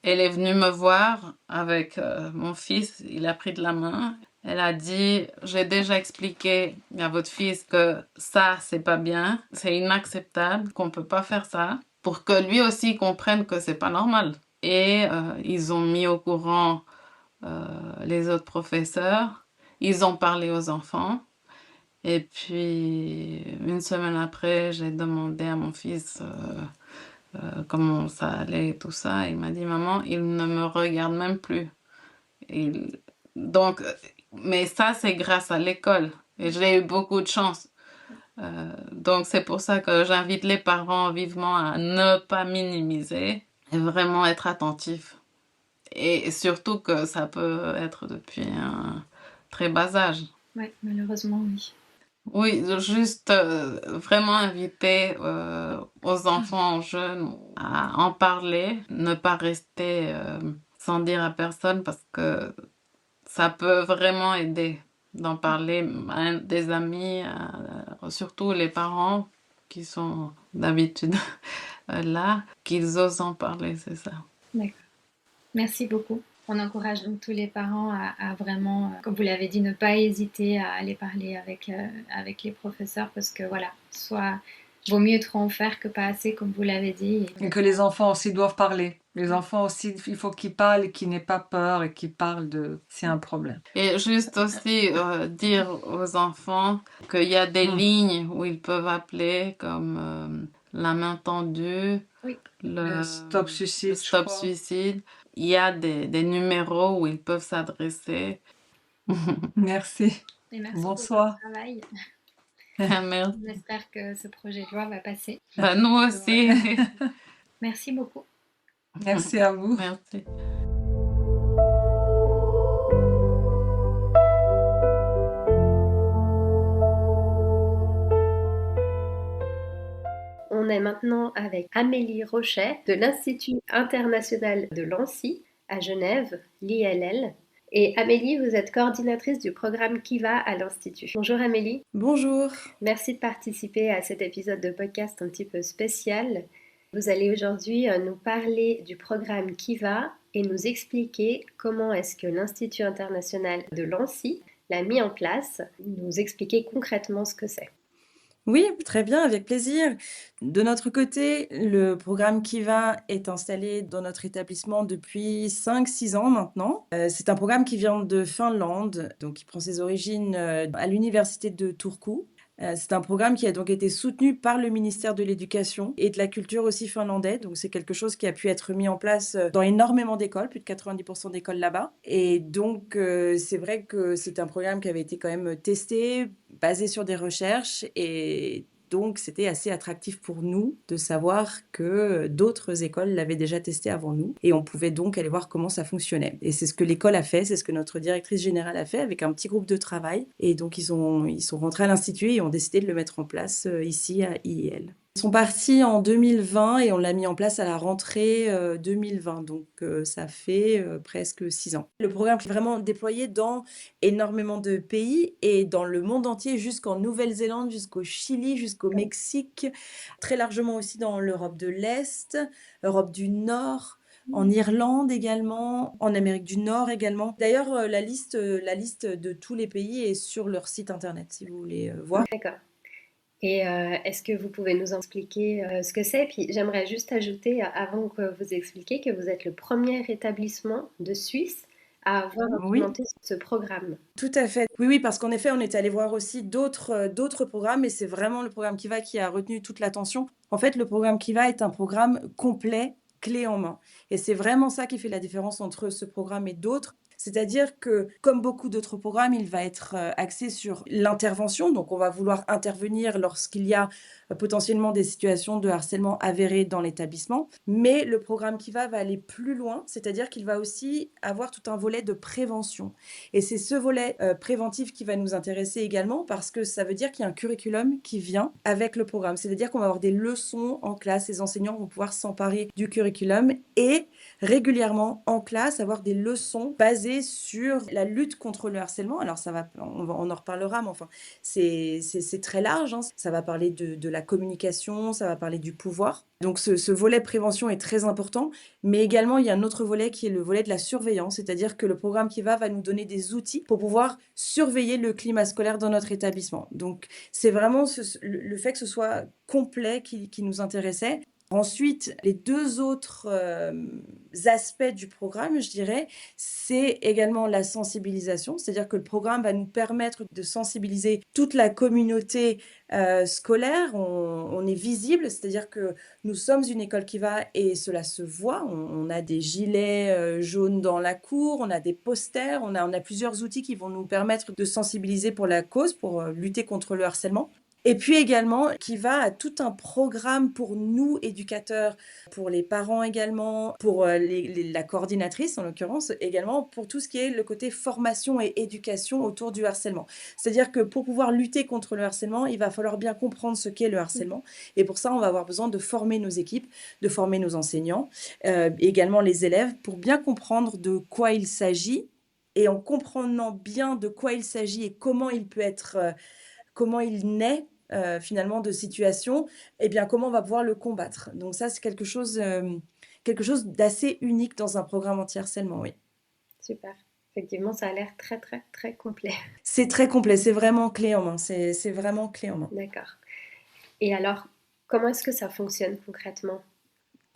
elle est venue me voir avec mon fils, il a pris de la main. Elle a dit, j'ai déjà expliqué à votre fils que ça, c'est pas bien, c'est inacceptable, qu'on peut pas faire ça, pour que lui aussi comprenne que c'est pas normal. Et ils ont mis au courant les autres professeurs, ils ont parlé aux enfants. Et puis, une semaine après, j'ai demandé à mon fils comment ça allait et tout ça. Il m'a dit, maman, il ne me regarde même plus. Donc, mais ça, c'est grâce à l'école. Et j'ai eu beaucoup de chance. Donc, c'est pour ça que j'invite les parents vivement à ne pas minimiser et vraiment être attentifs. Et surtout que ça peut être depuis un très bas âge. Oui, malheureusement, oui. Oui, juste vraiment inviter aux enfants jeunes à en parler, ne pas rester sans dire à personne parce que ça peut vraiment aider d'en parler à des amis, surtout les parents qui sont d'habitude là, qu'ils osent en parler, c'est ça. D'accord. Merci beaucoup. On encourage donc tous les parents à vraiment, comme vous l'avez dit, ne pas hésiter à aller parler avec les professeurs parce que voilà, vaut mieux trop en faire que pas assez, comme vous l'avez dit. Et que les enfants aussi doivent parler. Les enfants aussi, il faut qu'ils parlent et qu'ils n'aient pas peur et qu'ils parlent de c'est un problème. Et juste aussi dire aux enfants qu'il y a des Mm. lignes où ils peuvent appeler comme la main tendue, Oui. le Stop suicide, je stop crois. suicide. Il y a des numéros où ils peuvent s'adresser. Merci. Et merci pour Bonsoir. votre travail. Merci. J'espère que ce projet de loi va passer. Bah, nous aussi. Merci beaucoup. Merci à vous. Merci. On est maintenant avec Amélie Rochet de l'Institut international de Lancy à Genève, l'ILL. Et Amélie, vous êtes coordinatrice du programme Kiva à l'Institut. Bonjour Amélie, Bonjour. merci de participer à cet épisode de podcast un petit peu spécial. Vous allez aujourd'hui nous parler du programme Kiva et nous expliquer comment est-ce que l'Institut international de Lancy l'a mis en place, nous expliquer concrètement ce que c'est. Oui, très bien, avec plaisir. De notre côté, le programme Kiva est installé dans notre établissement depuis 5-6 ans maintenant. C'est un programme qui vient de Finlande, donc qui prend ses origines à l'université de Turku. C'est un programme qui a donc été soutenu par le ministère de l'Éducation et de la Culture aussi finlandais. Donc c'est quelque chose qui a pu être mis en place dans énormément d'écoles, plus de 90% d'écoles là-bas. Et donc c'est vrai que c'est un programme qui avait été quand même testé, basé sur des recherches et donc, c'était assez attractif pour nous de savoir que d'autres écoles l'avaient déjà testé avant nous et on pouvait donc aller voir comment ça fonctionnait. Et c'est ce que l'école a fait, c'est ce que notre directrice générale a fait avec un petit groupe de travail. Et donc, ils sont rentrés à l'Institut et ont décidé de le mettre en place ici à IEL. Ils sont partis en 2020 et on l'a mis en place à la rentrée 2020, donc ça fait presque 6 ans. Le programme est vraiment déployé dans énormément de pays et dans le monde entier, jusqu'en Nouvelle-Zélande, jusqu'au Chili, jusqu'au Mexique, très largement aussi dans l'Europe de l'Est, l'Europe du Nord, en Irlande également, en Amérique du Nord également. D'ailleurs, la liste de tous les pays est sur leur site internet, si vous voulez voir. D'accord. Et est-ce que vous pouvez nous expliquer ce que c'est? Puis j'aimerais juste ajouter, avant que vous expliquiez, que vous êtes le premier établissement de Suisse à avoir Oui. implémenté ce programme. Tout à fait. Oui, parce qu'en effet, on est allé voir aussi d'autres programmes, et c'est vraiment le programme Kiva qui a retenu toute l'attention. En fait, le programme Kiva est un programme complet, clé en main. Et c'est vraiment ça qui fait la différence entre ce programme et d'autres. C'est-à-dire que, comme beaucoup d'autres programmes, il va être axé sur l'intervention. Donc, on va vouloir intervenir lorsqu'il y a potentiellement des situations de harcèlement avérées dans l'établissement. Mais le programme Kiva va aller plus loin, c'est-à-dire qu'il va aussi avoir tout un volet de prévention. Et c'est ce volet préventif qui va nous intéresser également, parce que ça veut dire qu'il y a un curriculum qui vient avec le programme. C'est-à-dire qu'on va avoir des leçons en classe, les enseignants vont pouvoir s'emparer du curriculum et régulièrement en classe avoir des leçons basées sur la lutte contre le harcèlement. Alors on en reparlera, mais enfin c'est très large, hein. Ça va parler de la communication, ça va parler du pouvoir. Donc ce volet prévention est très important, mais également il y a un autre volet qui est le volet de la surveillance, c'est-à-dire que le programme Kiva va nous donner des outils pour pouvoir surveiller le climat scolaire dans notre établissement. Donc c'est vraiment le fait que ce soit complet qui nous intéressait. Ensuite, les deux autres aspects du programme, je dirais, c'est également la sensibilisation, c'est-à-dire que le programme va nous permettre de sensibiliser toute la communauté scolaire. On est visible, c'est-à-dire que nous sommes une école Kiva et cela se voit. On a des gilets jaunes dans la cour, on a des posters, on a plusieurs outils qui vont nous permettre de sensibiliser pour la cause, pour lutter contre le harcèlement. Et puis également, Kiva a tout un programme pour nous, éducateurs, pour les parents également, pour la coordinatrice en l'occurrence, également pour tout ce qui est le côté formation et éducation autour du harcèlement. C'est-à-dire que pour pouvoir lutter contre le harcèlement, il va falloir bien comprendre ce qu'est le harcèlement. Et pour ça, on va avoir besoin de former nos équipes, de former nos enseignants, également les élèves, pour bien comprendre de quoi il s'agit. Et en comprenant bien de quoi il s'agit et comment il peut être... comment il naît finalement de situations, et bien comment on va pouvoir le combattre. Donc ça, c'est quelque chose d'assez unique dans un programme anti-harcèlement, oui. Super. Effectivement, ça a l'air très, très, très complet. C'est très complet, c'est vraiment clé en main. C'est vraiment clé en main. D'accord. Et alors, comment est-ce que ça fonctionne concrètement?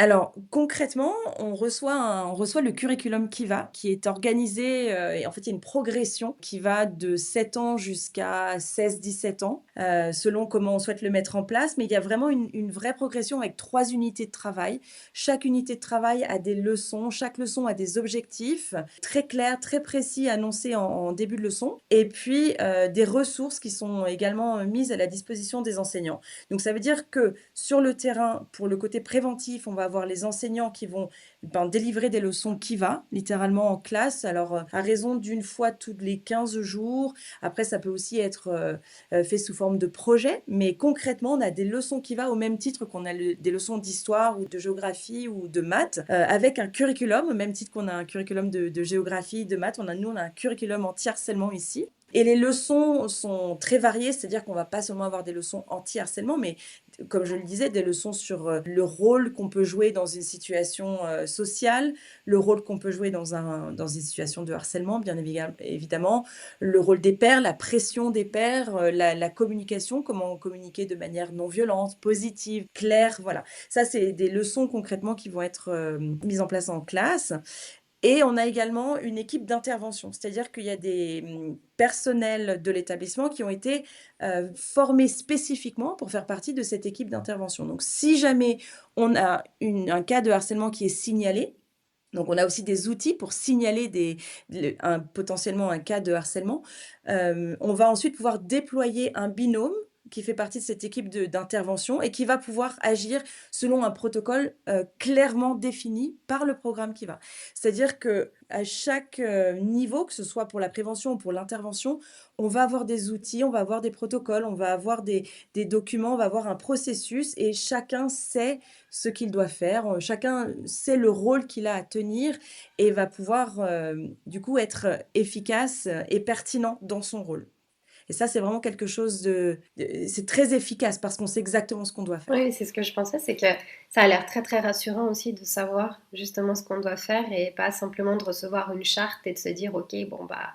Alors, concrètement, on reçoit le curriculum Kiva qui est organisé, et en fait, il y a une progression qui va de 7 ans jusqu'à 16-17 ans, selon comment on souhaite le mettre en place. Mais il y a vraiment une vraie progression avec 3 unités de travail. Chaque unité de travail a des leçons, chaque leçon a des objectifs très clairs, très précis, annoncés en début de leçon. Et puis, des ressources qui sont également mises à la disposition des enseignants. Donc ça veut dire que sur le terrain, pour le côté préventif, on va avoir les enseignants qui vont délivrer des leçons Kiva, littéralement en classe, alors à raison d'une fois tous les 15 jours. Après, ça peut aussi être fait sous forme de projet, mais concrètement, on a des leçons Kiva au même titre qu'on a des leçons d'histoire ou de géographie ou de maths, avec un curriculum, au même titre qu'on a un curriculum de géographie, de maths. Nous, on a un curriculum anti-harcèlement ici. Et les leçons sont très variées, c'est-à-dire qu'on va pas seulement avoir des leçons anti-harcèlement, mais comme je le disais, des leçons sur le rôle qu'on peut jouer dans une situation sociale, le rôle qu'on peut jouer dans une situation de harcèlement, bien évidemment, le rôle des pairs, la pression des pairs, la communication, comment communiquer de manière non violente, positive, claire, voilà. Ça, c'est des leçons concrètement qui vont être mises en place en classe. Et on a également une équipe d'intervention, c'est-à-dire qu'il y a des personnels de l'établissement qui ont été formés spécifiquement pour faire partie de cette équipe d'intervention. Donc, si jamais on a un cas de harcèlement qui est signalé, donc on a aussi des outils pour signaler potentiellement un cas de harcèlement, on va ensuite pouvoir déployer un binôme qui fait partie de cette équipe d'intervention et qui va pouvoir agir selon un protocole clairement défini par le programme Kiva. C'est-à-dire que à chaque niveau, que ce soit pour la prévention ou pour l'intervention, on va avoir des outils, on va avoir des protocoles, on va avoir des documents, on va avoir un processus et chacun sait ce qu'il doit faire, chacun sait le rôle qu'il a à tenir et va pouvoir du coup être efficace et pertinent dans son rôle. Et ça, c'est vraiment quelque chose c'est très efficace parce qu'on sait exactement ce qu'on doit faire. Oui, c'est ce que je pensais, c'est que ça a l'air très très rassurant aussi de savoir justement ce qu'on doit faire et pas simplement de recevoir une charte et de se dire ok, bon bah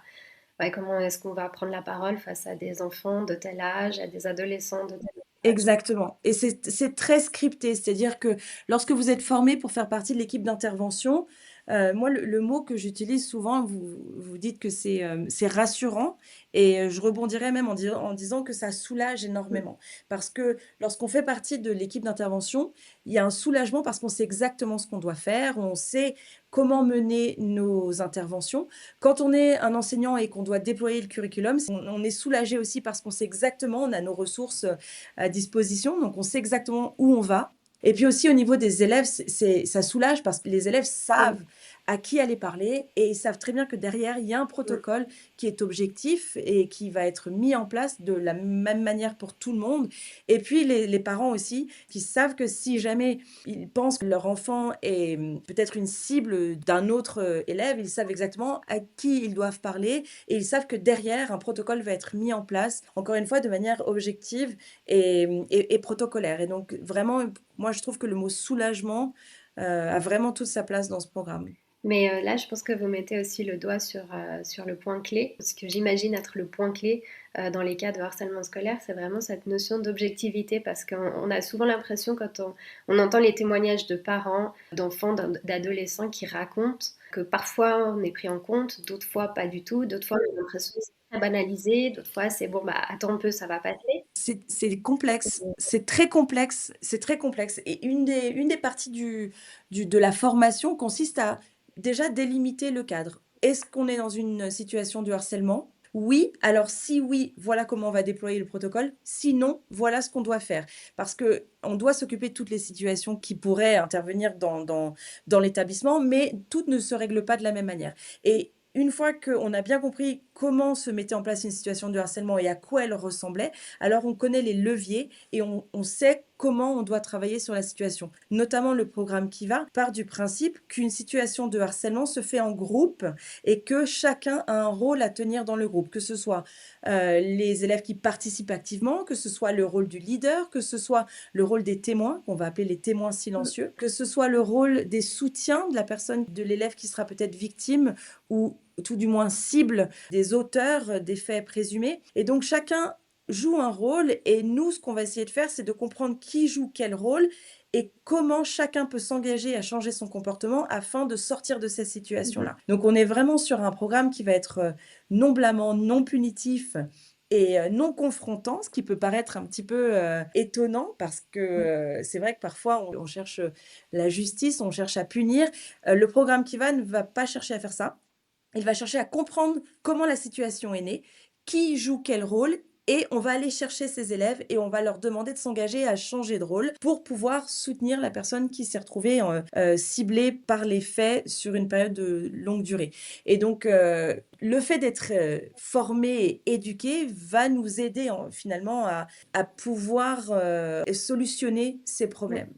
ouais, comment est-ce qu'on va prendre la parole face à des enfants de tel âge, à des adolescents de tel âge. Exactement. Et c'est très scripté, c'est-à-dire que lorsque vous êtes formé pour faire partie de l'équipe d'intervention, moi, le mot que j'utilise souvent, vous dites que c'est rassurant et je rebondirais même en disant que ça soulage énormément. Parce que lorsqu'on fait partie de l'équipe d'intervention, il y a un soulagement parce qu'on sait exactement ce qu'on doit faire, on sait comment mener nos interventions. Quand on est un enseignant et qu'on doit déployer le curriculum, on est soulagé aussi parce qu'on sait exactement, on a nos ressources à disposition, donc on sait exactement où on va. Et puis aussi au niveau des élèves, ça soulage parce que les élèves savent à qui aller parler et ils savent très bien que derrière, il y a un protocole qui est objectif et qui va être mis en place de la même manière pour tout le monde. Et puis les parents aussi, qui savent que si jamais ils pensent que leur enfant est peut-être une cible d'un autre élève, ils savent exactement à qui ils doivent parler et ils savent que derrière, un protocole va être mis en place, encore une fois, de manière objective et protocolaire. Et donc vraiment, moi, je trouve que le mot soulagement a vraiment toute sa place dans ce programme. Mais là, je pense que vous mettez aussi le doigt sur le point clé. Ce que j'imagine être le point clé dans les cas de harcèlement scolaire, c'est vraiment cette notion d'objectivité parce qu'on a souvent l'impression quand on entend les témoignages de parents, d'enfants, d'adolescents qui racontent que parfois on est pris en compte, d'autres fois pas du tout, d'autres fois on a l'impression que c'est très banalisé, d'autres fois c'est bon, bah attends un peu, ça va passer. C'est complexe, c'est très complexe, c'est très complexe. Et une des parties de la formation consiste à déjà délimiter le cadre. Est-ce qu'on est dans une situation de harcèlement? Oui, alors si oui, voilà comment on va déployer le protocole. Sinon, voilà ce qu'on doit faire. Parce que on doit s'occuper de toutes les situations qui pourraient intervenir dans l'établissement, mais toutes ne se règlent pas de la même manière. Et une fois qu'on a bien compris comment se mettait en place une situation de harcèlement et à quoi elle ressemblait, alors on connaît les leviers et on sait comment on doit travailler sur la situation. Notamment le programme Kiva part du principe qu'une situation de harcèlement se fait en groupe et que chacun a un rôle à tenir dans le groupe, que ce soit les élèves qui participent activement, que ce soit le rôle du leader, que ce soit le rôle des témoins, qu'on va appeler les témoins silencieux, que ce soit le rôle des soutiens de la personne, de l'élève qui sera peut-être victime ou tout du moins cible des auteurs des faits présumés. Et donc chacun joue un rôle et nous, ce qu'on va essayer de faire, c'est de comprendre qui joue quel rôle et comment chacun peut s'engager à changer son comportement afin de sortir de cette situation-là. Donc on est vraiment sur un programme qui va être non blâmant, non punitif et non confrontant, ce qui peut paraître un petit peu étonnant parce que c'est vrai que parfois on cherche la justice, on cherche à punir. Le programme Kiva ne va pas chercher à faire ça. Il va chercher à comprendre comment la situation est née, qui joue quel rôle, et on va aller chercher ces élèves et on va leur demander de s'engager à changer de rôle pour pouvoir soutenir la personne qui s'est retrouvée ciblée par les faits sur une période de longue durée. Et donc, le fait d'être formé et éduqué va nous aider finalement à pouvoir solutionner ces problèmes.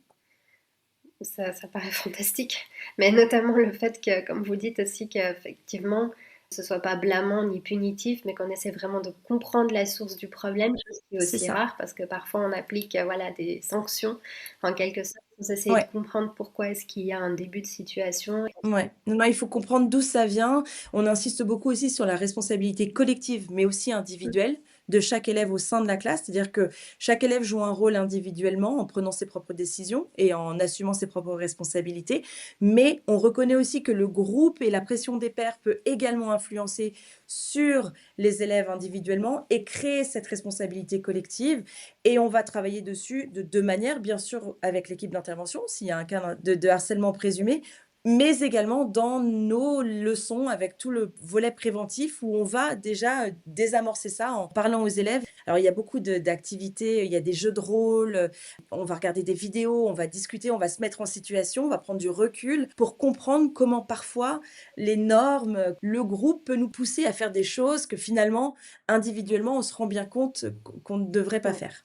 Ça paraît fantastique, mais notamment le fait que, comme vous dites aussi, qu'effectivement, ce soit pas blâmant ni punitif, mais qu'on essaie vraiment de comprendre la source du problème, chose qui est C'est aussi ça. rare parce que parfois on applique voilà, des sanctions en quelque sorte sans essayer de Ouais. comprendre pourquoi est-ce qu'il y a un début de situation. Ouais. Non, il faut comprendre d'où ça vient. On insiste beaucoup aussi sur la responsabilité collective, mais aussi individuelle de chaque élève au sein de la classe. C'est-à-dire que chaque élève joue un rôle individuellement en prenant ses propres décisions et en assumant ses propres responsabilités. Mais on reconnaît aussi que le groupe et la pression des pairs peut également influencer sur les élèves individuellement et créer cette responsabilité collective. Et on va travailler dessus de deux manières, bien sûr avec l'équipe d'intervention, s'il y a un cas de harcèlement présumé, mais également dans nos leçons avec tout le volet préventif où on va déjà désamorcer ça en parlant aux élèves. Alors il y a beaucoup d'activités, il y a des jeux de rôle, on va regarder des vidéos, on va discuter, on va se mettre en situation, on va prendre du recul pour comprendre comment parfois les normes, le groupe peut nous pousser à faire des choses que finalement, individuellement, on se rend bien compte qu'on ne devrait pas faire.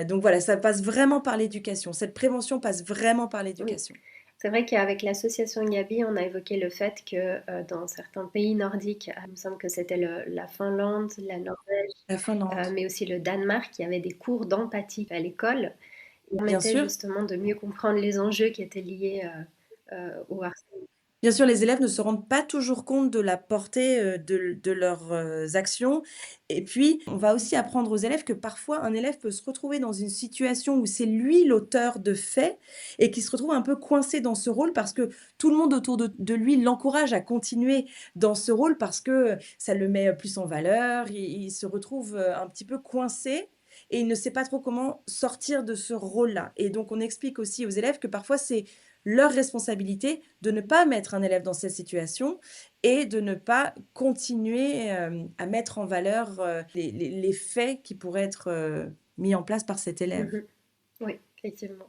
Donc voilà, ça passe vraiment par l'éducation. Cette prévention passe vraiment par l'éducation. C'est vrai qu'avec l'association Gabi, on a évoqué le fait que dans certains pays nordiques, il me semble que c'était la Finlande, la Norvège, La Finlande. mais aussi le Danemark, il y avait des cours d'empathie à l'école qui Bien permettaient sûr. justement de mieux comprendre les enjeux qui étaient liés au harcèlement. Bien sûr, les élèves ne se rendent pas toujours compte de la portée, de leurs, actions et puis on va aussi apprendre aux élèves que parfois un élève peut se retrouver dans une situation où c'est lui l'auteur de faits et qui se retrouve un peu coincé dans ce rôle parce que tout le monde autour de lui l'encourage à continuer dans ce rôle parce que ça le met plus en valeur. Il se retrouve, un petit peu coincé et il ne sait pas trop comment sortir de ce rôle-là et donc on explique aussi aux élèves que parfois c'est leur responsabilité de ne pas mettre un élève dans cette situation et de ne pas continuer à mettre en valeur les faits qui pourraient être mis en place par cet élève. Mhm. Oui, effectivement.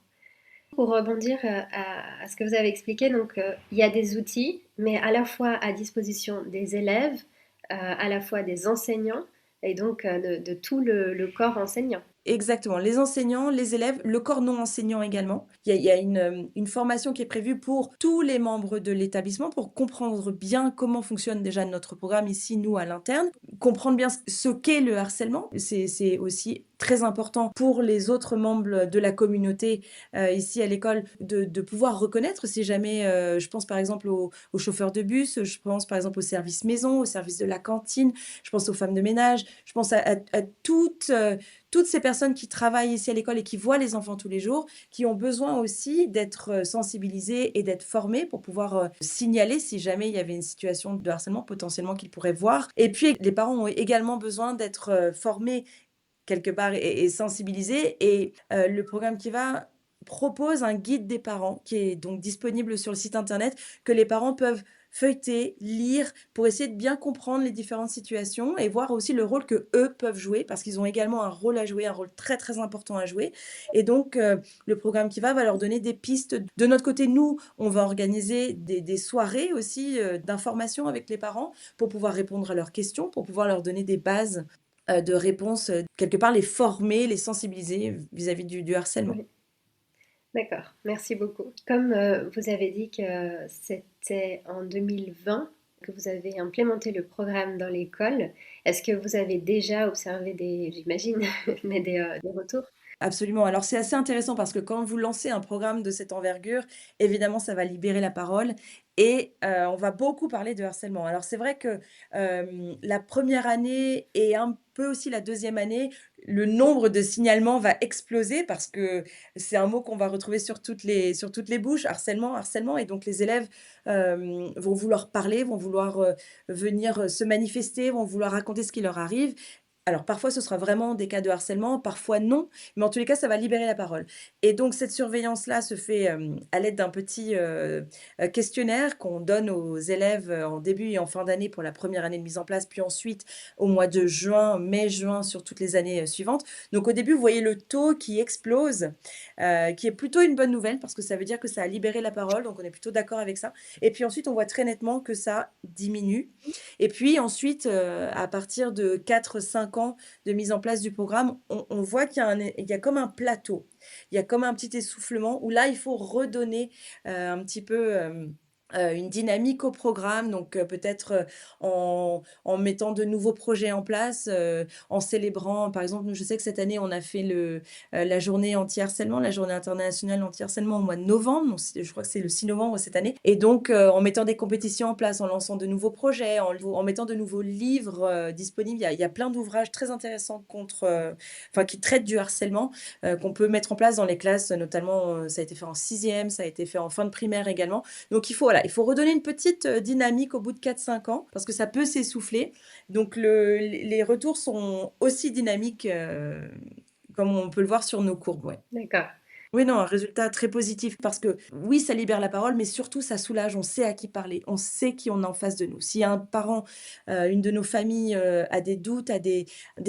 Pour rebondir à ce que vous avez expliqué, donc il y a des outils, mais à la fois à disposition des élèves, à la fois des enseignants et donc de tout le corps enseignant. Exactement, les enseignants, les élèves, le corps non enseignant également. Il y a une formation qui est prévue pour tous les membres de l'établissement pour comprendre bien comment fonctionne déjà notre programme ici, nous, à l'interne, comprendre bien ce qu'est le harcèlement. C'est aussi très important pour les autres membres de la communauté ici à l'école de pouvoir reconnaître si jamais, je pense par exemple aux chauffeurs de bus, je pense par exemple au service maison, au service de la cantine, je pense aux femmes de ménage, je pense à toutes ces personnes qui travaillent ici à l'école et qui voient les enfants tous les jours, qui ont besoin aussi d'être sensibilisées et d'être formées pour pouvoir signaler si jamais il y avait une situation de harcèlement potentiellement qu'ils pourraient voir. Et puis, les parents ont également besoin d'être formés quelque part et sensibilisés. Et le programme Kiva propose un guide des parents qui est donc disponible sur le site internet que les parents peuvent feuilleter, lire pour essayer de bien comprendre les différentes situations et voir aussi le rôle que eux peuvent jouer parce qu'ils ont également un rôle à jouer, un rôle très très important à jouer. Et donc le programme Kiva va leur donner des pistes. De notre côté, nous, on va organiser des soirées aussi d'information avec les parents pour pouvoir répondre à leurs questions, pour pouvoir leur donner des bases de réponse, quelque part les former, les sensibiliser vis-à-vis du harcèlement. Oui. D'accord, merci beaucoup. Comme vous avez dit que c'était en 2020 que vous avez implémenté le programme dans l'école, est-ce que vous avez déjà observé j'imagine, mais des retours? Absolument. Alors c'est assez intéressant parce que quand vous lancez un programme de cette envergure, évidemment, ça va libérer la parole et on va beaucoup parler de harcèlement. Alors c'est vrai que la première année et un peu aussi la deuxième année, le nombre de signalements va exploser parce que c'est un mot qu'on va retrouver sur toutes les bouches, harcèlement, harcèlement. Et donc les élèves vont vouloir parler, vont vouloir venir se manifester, vont vouloir raconter ce qui leur arrive. Alors parfois ce sera vraiment des cas de harcèlement, parfois non, mais en tous les cas ça va libérer la parole. Et donc cette surveillance-là se fait à l'aide d'un petit questionnaire qu'on donne aux élèves en début et en fin d'année pour la première année de mise en place, puis ensuite au mois de juin, mai-juin sur toutes les années suivantes. Donc au début, vous voyez le taux qui explose, qui est plutôt une bonne nouvelle parce que ça veut dire que ça a libéré la parole, donc on est plutôt d'accord avec ça. Et puis ensuite, on voit très nettement que ça diminue. Et puis ensuite, à partir de 4-5 ans de mise en place du programme, on voit il y a comme un plateau. Il y a comme un petit essoufflement où là, il faut redonner un petit peu une dynamique au programme, donc peut-être en mettant de nouveaux projets en place, en célébrant, par exemple, nous, je sais que cette année, on a fait la journée anti-harcèlement, la journée internationale anti-harcèlement au mois de novembre, donc je crois que c'est le 6 novembre cette année, et donc en mettant des compétitions en place, en lançant de nouveaux projets, en mettant de nouveaux livres disponibles, il y a plein d'ouvrages très intéressants qui traitent du harcèlement, qu'on peut mettre en place dans les classes, notamment ça a été fait en 6e, ça a été fait en fin de primaire également. Donc il faut redonner une petite dynamique au bout de 4-5 ans parce que ça peut s'essouffler. Donc les retours sont aussi dynamiques comme on peut le voir sur nos courbes. Ouais. D'accord. Oui, non, un résultat très positif parce que oui, ça libère la parole, mais surtout ça soulage, on sait à qui parler, on sait qui on a en face de nous. Si un parent, une de nos familles a des doutes, a des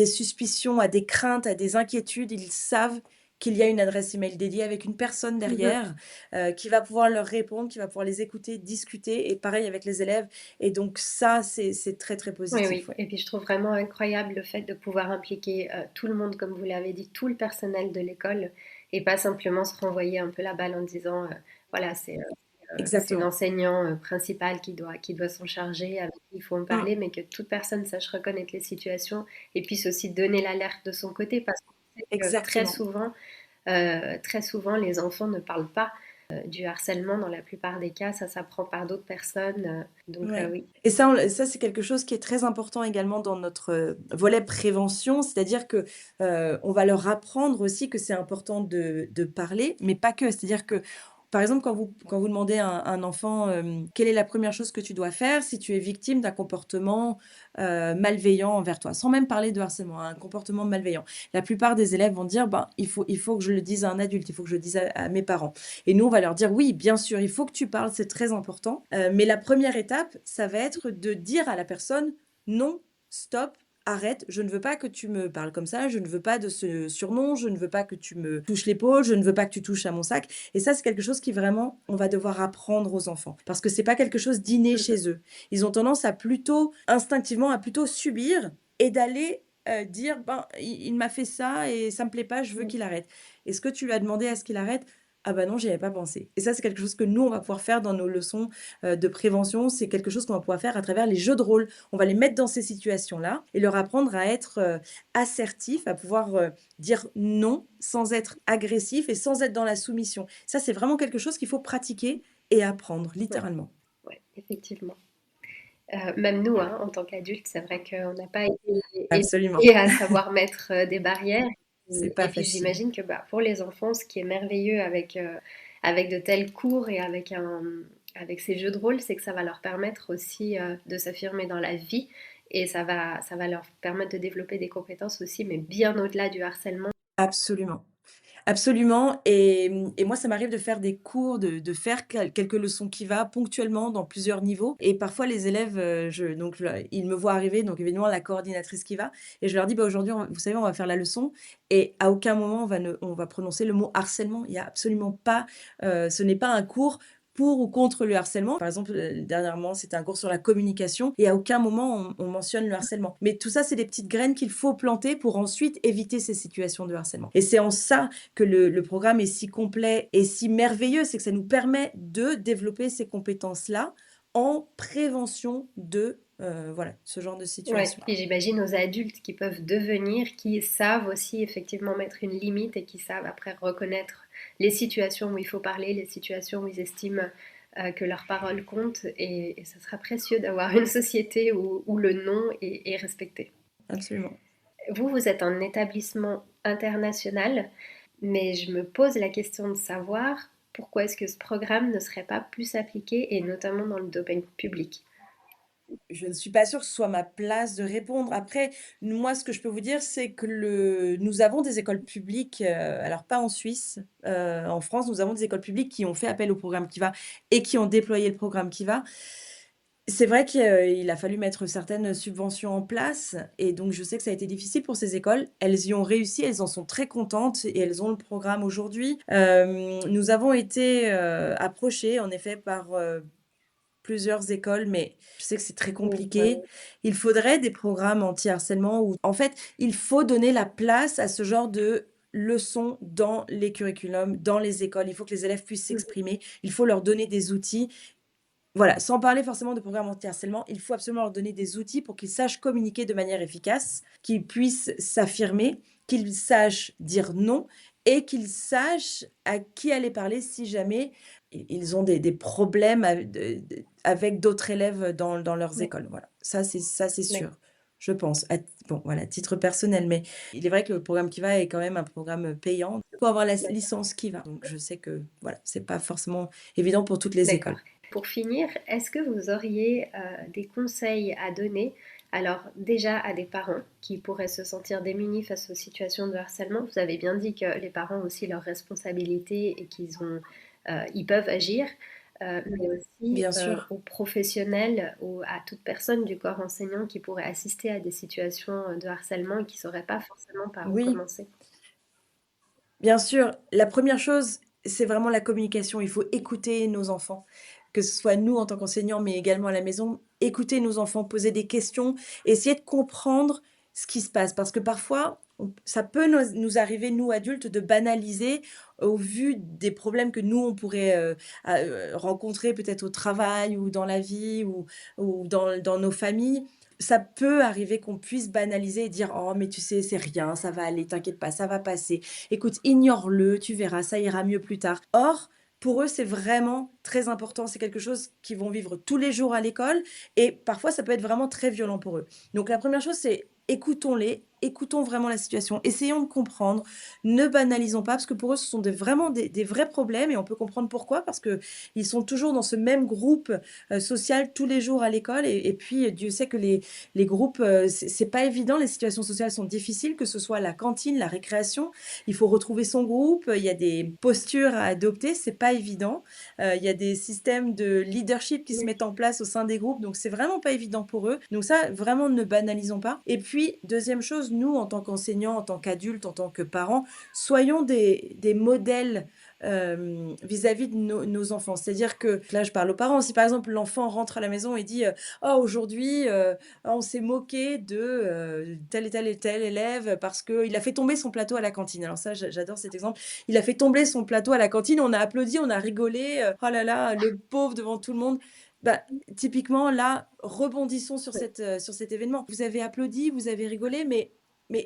suspicions, a des craintes, a des inquiétudes, ils savent qu'il y a une adresse email dédiée avec une personne derrière qui va pouvoir leur répondre, qui va pouvoir les écouter, discuter, et pareil avec les élèves. Et donc ça, c'est très, très Oui, positif. oui. Ouais. Et puis je trouve vraiment incroyable le fait de pouvoir impliquer tout le monde, comme vous l'avez dit, tout le personnel de l'école, et pas simplement se renvoyer un peu la balle en disant, voilà, c'est Exactement. l'enseignant principal qui doit s'en charger, avec qui il faut en parler, Mm. mais que toute personne sache reconnaître les situations et puisse aussi donner l'alerte de son côté, parce qu'on sait que Exactement. très souvent, les enfants ne parlent pas du harcèlement. Dans la plupart des cas, ça s'apprend par d'autres personnes. Donc Ouais. oui. Et ça, c'est quelque chose qui est très important également dans notre volet prévention, c'est-à-dire que on va leur apprendre aussi que c'est important de parler, mais pas que. C'est-à-dire que, par exemple, quand vous demandez à un enfant quelle est la première chose que tu dois faire si tu es victime d'un comportement malveillant envers toi, sans même parler de harcèlement, un comportement malveillant, la plupart des élèves vont dire, ben, il faut que je le dise à un adulte, il faut que je le dise à mes parents. Et nous, on va leur dire, oui, bien sûr, il faut que tu parles, c'est très important. Mais la première étape, ça va être de dire à la personne, non, stop, arrête, je ne veux pas que tu me parles comme ça, je ne veux pas de ce surnom, je ne veux pas que tu me touches l'épaule, je ne veux pas que tu touches à mon sac. Et ça, c'est quelque chose qui vraiment, on va devoir apprendre aux enfants. Parce que c'est pas quelque chose d'inné chez eux. Ils ont tendance à plutôt, instinctivement, à plutôt subir et d'aller dire, ben, il m'a fait ça et ça me plaît pas, je veux qu'il arrête. Est-ce que tu lui as demandé à ce qu'il arrête? Ah bah non, j'y avais pas pensé. Et ça, c'est quelque chose que nous, on va pouvoir faire dans nos leçons de prévention. C'est quelque chose qu'on va pouvoir faire à travers les jeux de rôle. On va les mettre dans ces situations-là et leur apprendre à être assertifs, à pouvoir dire non sans être agressif et sans être dans la soumission. Ça, c'est vraiment quelque chose qu'il faut pratiquer et apprendre, littéralement. Ouais, effectivement. Même nous, hein, en tant qu'adultes, c'est vrai qu'on n'a pas été Absolument. éduqués à savoir mettre des barrières. C'est Et pas puis facile. j'imagine que pour les enfants, ce qui est merveilleux avec de tels cours et avec ces jeux de rôle, c'est que ça va leur permettre aussi de s'affirmer dans la vie, et ça va leur permettre de développer des compétences aussi, mais bien au-delà du harcèlement. Absolument. Absolument. Et moi, ça m'arrive de faire des cours, de faire quelques leçons Kiva ponctuellement dans plusieurs niveaux. Et parfois, les élèves, ils me voient arriver, donc évidemment, la coordinatrice Kiva, et je leur dis, bah, aujourd'hui, vous savez, on va faire la leçon. Et à aucun moment, on va prononcer le mot harcèlement. Il n'y a absolument pas, ce n'est pas un cours pour ou contre le harcèlement. Par exemple, dernièrement, c'était un cours sur la communication et à aucun moment on mentionne le harcèlement. Mais tout ça, c'est des petites graines qu'il faut planter pour ensuite éviter ces situations de harcèlement. Et c'est en ça que le programme est si complet et si merveilleux, c'est que ça nous permet de développer ces compétences-là en prévention de ce genre de Ouais. situation. Et j'imagine aux adultes qui peuvent devenir, qui savent aussi effectivement mettre une limite et qui savent après reconnaître les situations où il faut parler, les situations où ils estiment que leur parole compte. Et ce sera précieux d'avoir une société où le non est respecté. Absolument. Vous êtes un établissement international, mais je me pose la question de savoir pourquoi est-ce que ce programme ne serait pas plus appliqué, et notamment dans le domaine public. Je ne suis pas sûre que ce soit ma place de répondre. Après, moi, ce que je peux vous dire, c'est que nous avons des écoles publiques, alors pas en Suisse, en France, nous avons des écoles publiques qui ont fait appel au programme Kiva et qui ont déployé le programme Kiva. C'est vrai qu'il a fallu mettre certaines subventions en place et donc je sais que ça a été difficile pour ces écoles. Elles y ont réussi, elles en sont très contentes et elles ont le programme aujourd'hui. Nous avons été, approchés en effet par, plusieurs écoles, mais je sais que c'est très compliqué. Il faudrait des programmes anti-harcèlement où, en fait, il faut donner la place à ce genre de leçons dans les curriculums, dans les écoles. Il faut que les élèves puissent s'exprimer. Il faut leur donner des outils. Voilà, sans parler forcément de programme anti-harcèlement, il faut absolument leur donner des outils pour qu'ils sachent communiquer de manière efficace, qu'ils puissent s'affirmer, qu'ils sachent dire non et qu'ils sachent à qui aller parler si jamais ils ont des problèmes avec d'autres élèves dans leurs Oui. écoles. Voilà, ça c'est sûr, D'accord. je pense. Bon, voilà, à titre personnel, mais il est vrai que le programme Kiva est quand même un programme payant. Il faut avoir la licence Kiva. Donc je sais que voilà, c'est pas forcément évident pour toutes les D'accord. écoles. Pour finir, est-ce que vous auriez des conseils à donner, alors déjà à des parents qui pourraient se sentir démunis face aux situations de harcèlement? Vous avez bien dit que les parents ont aussi leurs responsabilités et ils peuvent agir, mais aussi Bien sûr. aux professionnels ou à toute personne du corps enseignant qui pourrait assister à des situations de harcèlement et qui ne saurait pas forcément par où Oui, commencer. bien sûr. La première chose, c'est vraiment la communication. Il faut écouter nos enfants, que ce soit nous en tant qu'enseignants, mais également à la maison. Écouter nos enfants, poser des questions, essayer de comprendre ce qui se passe. Parce que parfois, ça peut nous arriver, nous adultes, de banaliser au vu des problèmes que nous, on pourrait rencontrer peut-être au travail ou dans la vie ou dans nos familles. Ça peut arriver qu'on puisse banaliser et dire: «Oh mais tu sais, c'est rien, ça va aller, t'inquiète pas, ça va passer. Écoute, ignore-le, tu verras, ça ira mieux plus tard». Or, pour eux, c'est vraiment très important. C'est quelque chose qu'ils vont vivre tous les jours à l'école et parfois, ça peut être vraiment très violent pour eux. Donc la première chose, c'est écoutons-les, écoutons vraiment la situation, essayons de comprendre, ne banalisons pas parce que pour eux, ce sont vraiment des vrais problèmes et on peut comprendre pourquoi parce qu'ils sont toujours dans ce même groupe, social tous les jours à l'école et puis Dieu sait que les groupes, c'est pas évident, les situations sociales sont difficiles, que ce soit la cantine, la récréation. Il faut retrouver son groupe, il y a des postures à adopter, c'est pas évident. Il y a des systèmes de leadership qui se mettent en place au sein des groupes, donc c'est vraiment pas évident pour eux. Donc ça, vraiment, ne banalisons pas. Et puis, deuxième chose, nous, en tant qu'enseignants, en tant qu'adultes, en tant que parents, soyons des modèles vis-à-vis de nos enfants. C'est-à-dire que, là, je parle aux parents, si par exemple l'enfant rentre à la maison et dit oh, aujourd'hui, on s'est moqué de tel et tel élève parce qu'il a fait tomber son plateau à la cantine. Alors, ça, j'adore cet exemple. Il a fait tomber son plateau à la cantine, on a applaudi, on a rigolé. Oh là là, le pauvre devant tout le monde. Bah, typiquement, là, rebondissons sur cet événement. Vous avez applaudi, vous avez rigolé, mais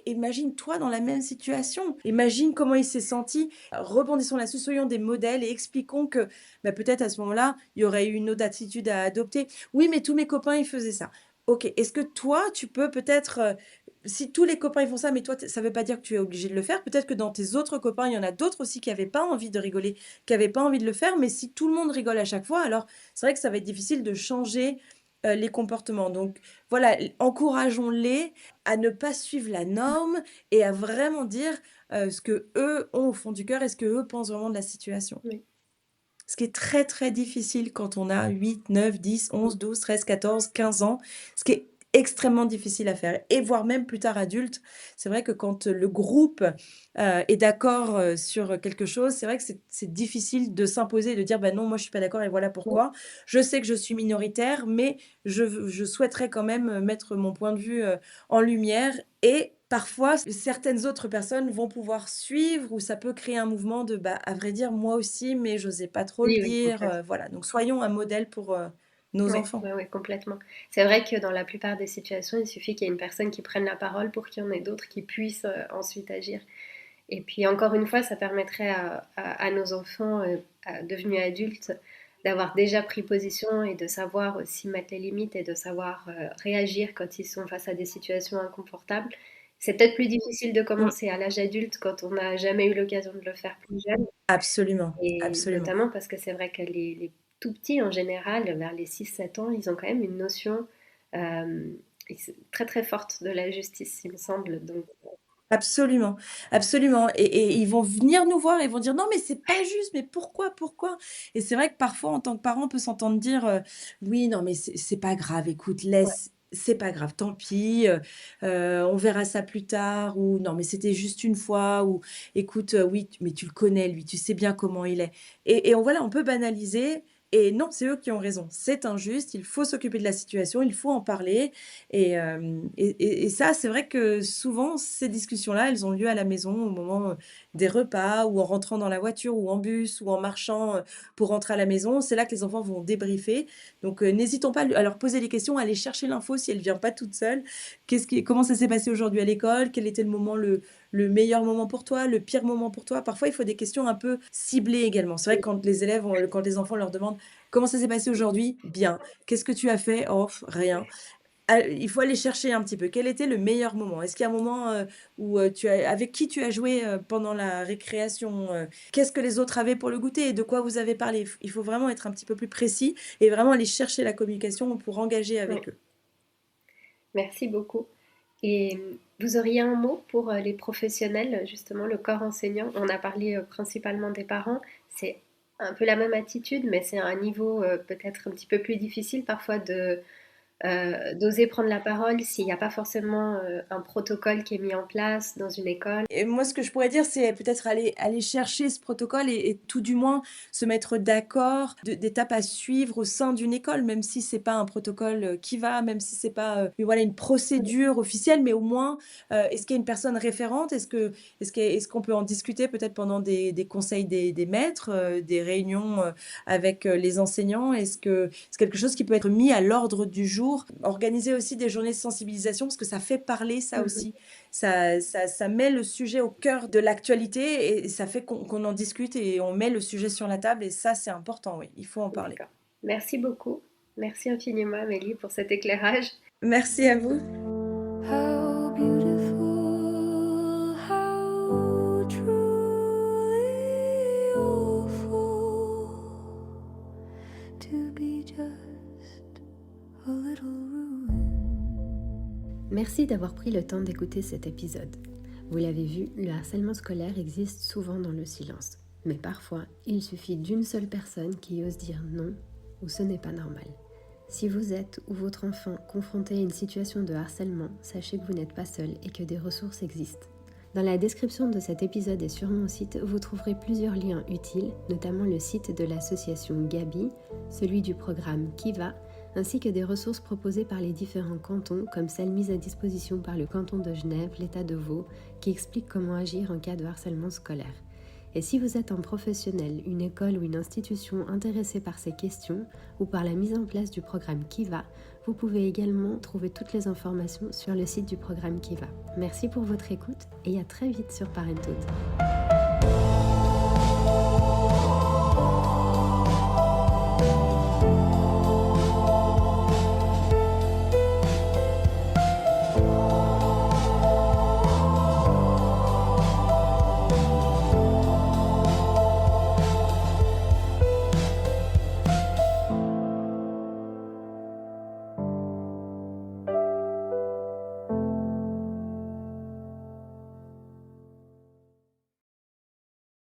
imagine-toi dans la même situation. Imagine comment il s'est senti. Rebondissons là-dessus, soyons des modèles et expliquons que bah, peut-être à ce moment-là, il y aurait eu une autre attitude à adopter. Oui, mais tous mes copains, ils faisaient ça. Ok, est-ce que toi, tu peux peut-être, si tous les copains ils font ça, mais toi, ça ne veut pas dire que tu es obligé de le faire. Peut-être que dans tes autres copains, il y en a d'autres aussi qui n'avaient pas envie de rigoler, qui n'avaient pas envie de le faire. Mais si tout le monde rigole à chaque fois, alors c'est vrai que ça va être difficile de changer les comportements. Donc voilà, encourageons-les à ne pas suivre la norme et à vraiment dire ce que eux ont au fond du cœur et ce que eux pensent vraiment de la situation. Oui. Ce qui est très, très difficile quand on a 8, 9, 10, 11, 12, 13, 14, 15 ans. Ce qui est extrêmement difficile à faire et voire même plus tard adulte. C'est vrai que quand le groupe est d'accord sur quelque chose, c'est vrai que c'est difficile de s'imposer et de dire bah non, moi je suis pas d'accord et voilà pourquoi. Je sais que je suis minoritaire, mais je souhaiterais quand même mettre mon point de vue en lumière et parfois, certaines autres personnes vont pouvoir suivre ou ça peut créer un mouvement de bah, à vrai dire, moi aussi, mais j'osais pas trop le Oui, oui, dire. complètement. Voilà, donc soyons un modèle pour nos Oui, enfants. ouais, ouais, complètement. C'est vrai que dans la plupart des situations, il suffit qu'il y ait une personne qui prenne la parole pour qu'il y en ait d'autres qui puissent ensuite agir. Et puis encore une fois, ça permettrait à nos enfants devenus adultes d'avoir déjà pris position et de savoir aussi mettre les limites et de savoir réagir quand ils sont face à des situations inconfortables C'est peut-être plus difficile de Mm. commencer à l'âge adulte quand on n'a jamais eu l'occasion de le faire plus jeune. Absolument, Et absolument. notamment parce que c'est vrai que les tout petits, en général, vers les 6-7 ans, ils ont quand même une notion euh, très très forte de la justice, il me semble. Donc, Absolument, absolument. Et ils vont venir nous voir et vont dire non, mais c'est pas juste, mais pourquoi, pourquoi? Et c'est vrai que parfois, en tant que parent, on peut s'entendre dire oui, non, mais c'est pas grave, écoute, ouais. laisse, c'est pas grave, tant pis, on verra ça plus tard, ou non, mais c'était juste une fois, ou écoute, oui, mais tu le connais, lui, tu sais bien comment il est. Voilà, on peut banaliser. Et non, c'est eux qui ont raison. C'est injuste, il faut s'occuper de la situation, il faut en parler. Et ça, c'est vrai que souvent, ces discussions-là, elles ont lieu à la maison au moment des repas ou en rentrant dans la voiture ou en bus ou en marchant pour rentrer à la maison. C'est là que les enfants vont débriefer. Donc, n'hésitons pas à leur poser des questions, à aller chercher l'info si elle vient pas toute seule. Comment ça s'est passé aujourd'hui à l'école? Quel était le moment, le meilleur moment pour toi, le pire moment pour toi? Parfois, il faut des questions un peu ciblées également. C'est vrai que quand les enfants leur demandent comment ça s'est passé aujourd'hui? Bien. Qu'est-ce que tu as fait? Oh, rien. Il faut aller chercher un petit peu. Quel était le meilleur moment? Est-ce qu'il y a un moment où avec qui tu as joué pendant la récréation? Qu'est-ce que les autres avaient pour le goûter? Et de quoi vous avez parlé? Il faut vraiment être un petit peu plus précis et vraiment aller chercher la communication pour engager Ouais. avec eux. Merci beaucoup. Et vous auriez un mot pour les professionnels, justement, le corps enseignant? On a parlé principalement des parents. C'est un peu la même attitude, mais c'est à un niveau peut-être un petit peu plus difficile parfois d'oser prendre la parole s'il n'y a pas forcément un protocole qui est mis en place dans une école. Et moi, ce que je pourrais dire, c'est peut-être aller chercher ce protocole et tout du moins se mettre d'accord d'étapes à suivre au sein d'une école, même si c'est pas un protocole qui va, même si c'est pas voilà, une procédure officielle, mais au moins, est-ce qu'il y a une personne référente? Est-ce qu'on peut en discuter peut-être pendant des conseils des maîtres, des réunions avec les enseignants? Est-ce que c'est quelque chose qui peut être mis à l'ordre du jour? Organiser aussi des journées de sensibilisation, parce que ça fait parler ça aussi. Ça met le sujet au cœur de l'actualité et ça fait qu'on en discute et on met le sujet sur la table et ça, c'est important, oui, il faut en parler. D'accord. Merci beaucoup. Merci infiniment, Amélie, pour cet éclairage. Merci à vous. How beautiful, how truly awful to be just a little ruin. Merci d'avoir pris le temps d'écouter cet épisode. Vous l'avez vu, le harcèlement scolaire existe souvent dans le silence. Mais parfois, il suffit d'une seule personne qui ose dire non ou ce n'est pas normal. Si vous êtes ou votre enfant confronté à une situation de harcèlement, sachez que vous n'êtes pas seul et que des ressources existent. Dans la description de cet épisode et sur mon site, vous trouverez plusieurs liens utiles, notamment le site de l'association Gabi, celui du programme Kiva, ainsi que des ressources proposées par les différents cantons, comme celles mises à disposition par le canton de Genève, l'État de Vaud, qui expliquent comment agir en cas de harcèlement scolaire. Et si vous êtes un professionnel, une école ou une institution intéressée par ces questions ou par la mise en place du programme Kiva, vous pouvez également trouver toutes les informations sur le site du programme Kiva. Merci pour votre écoute et à très vite sur Parenthood.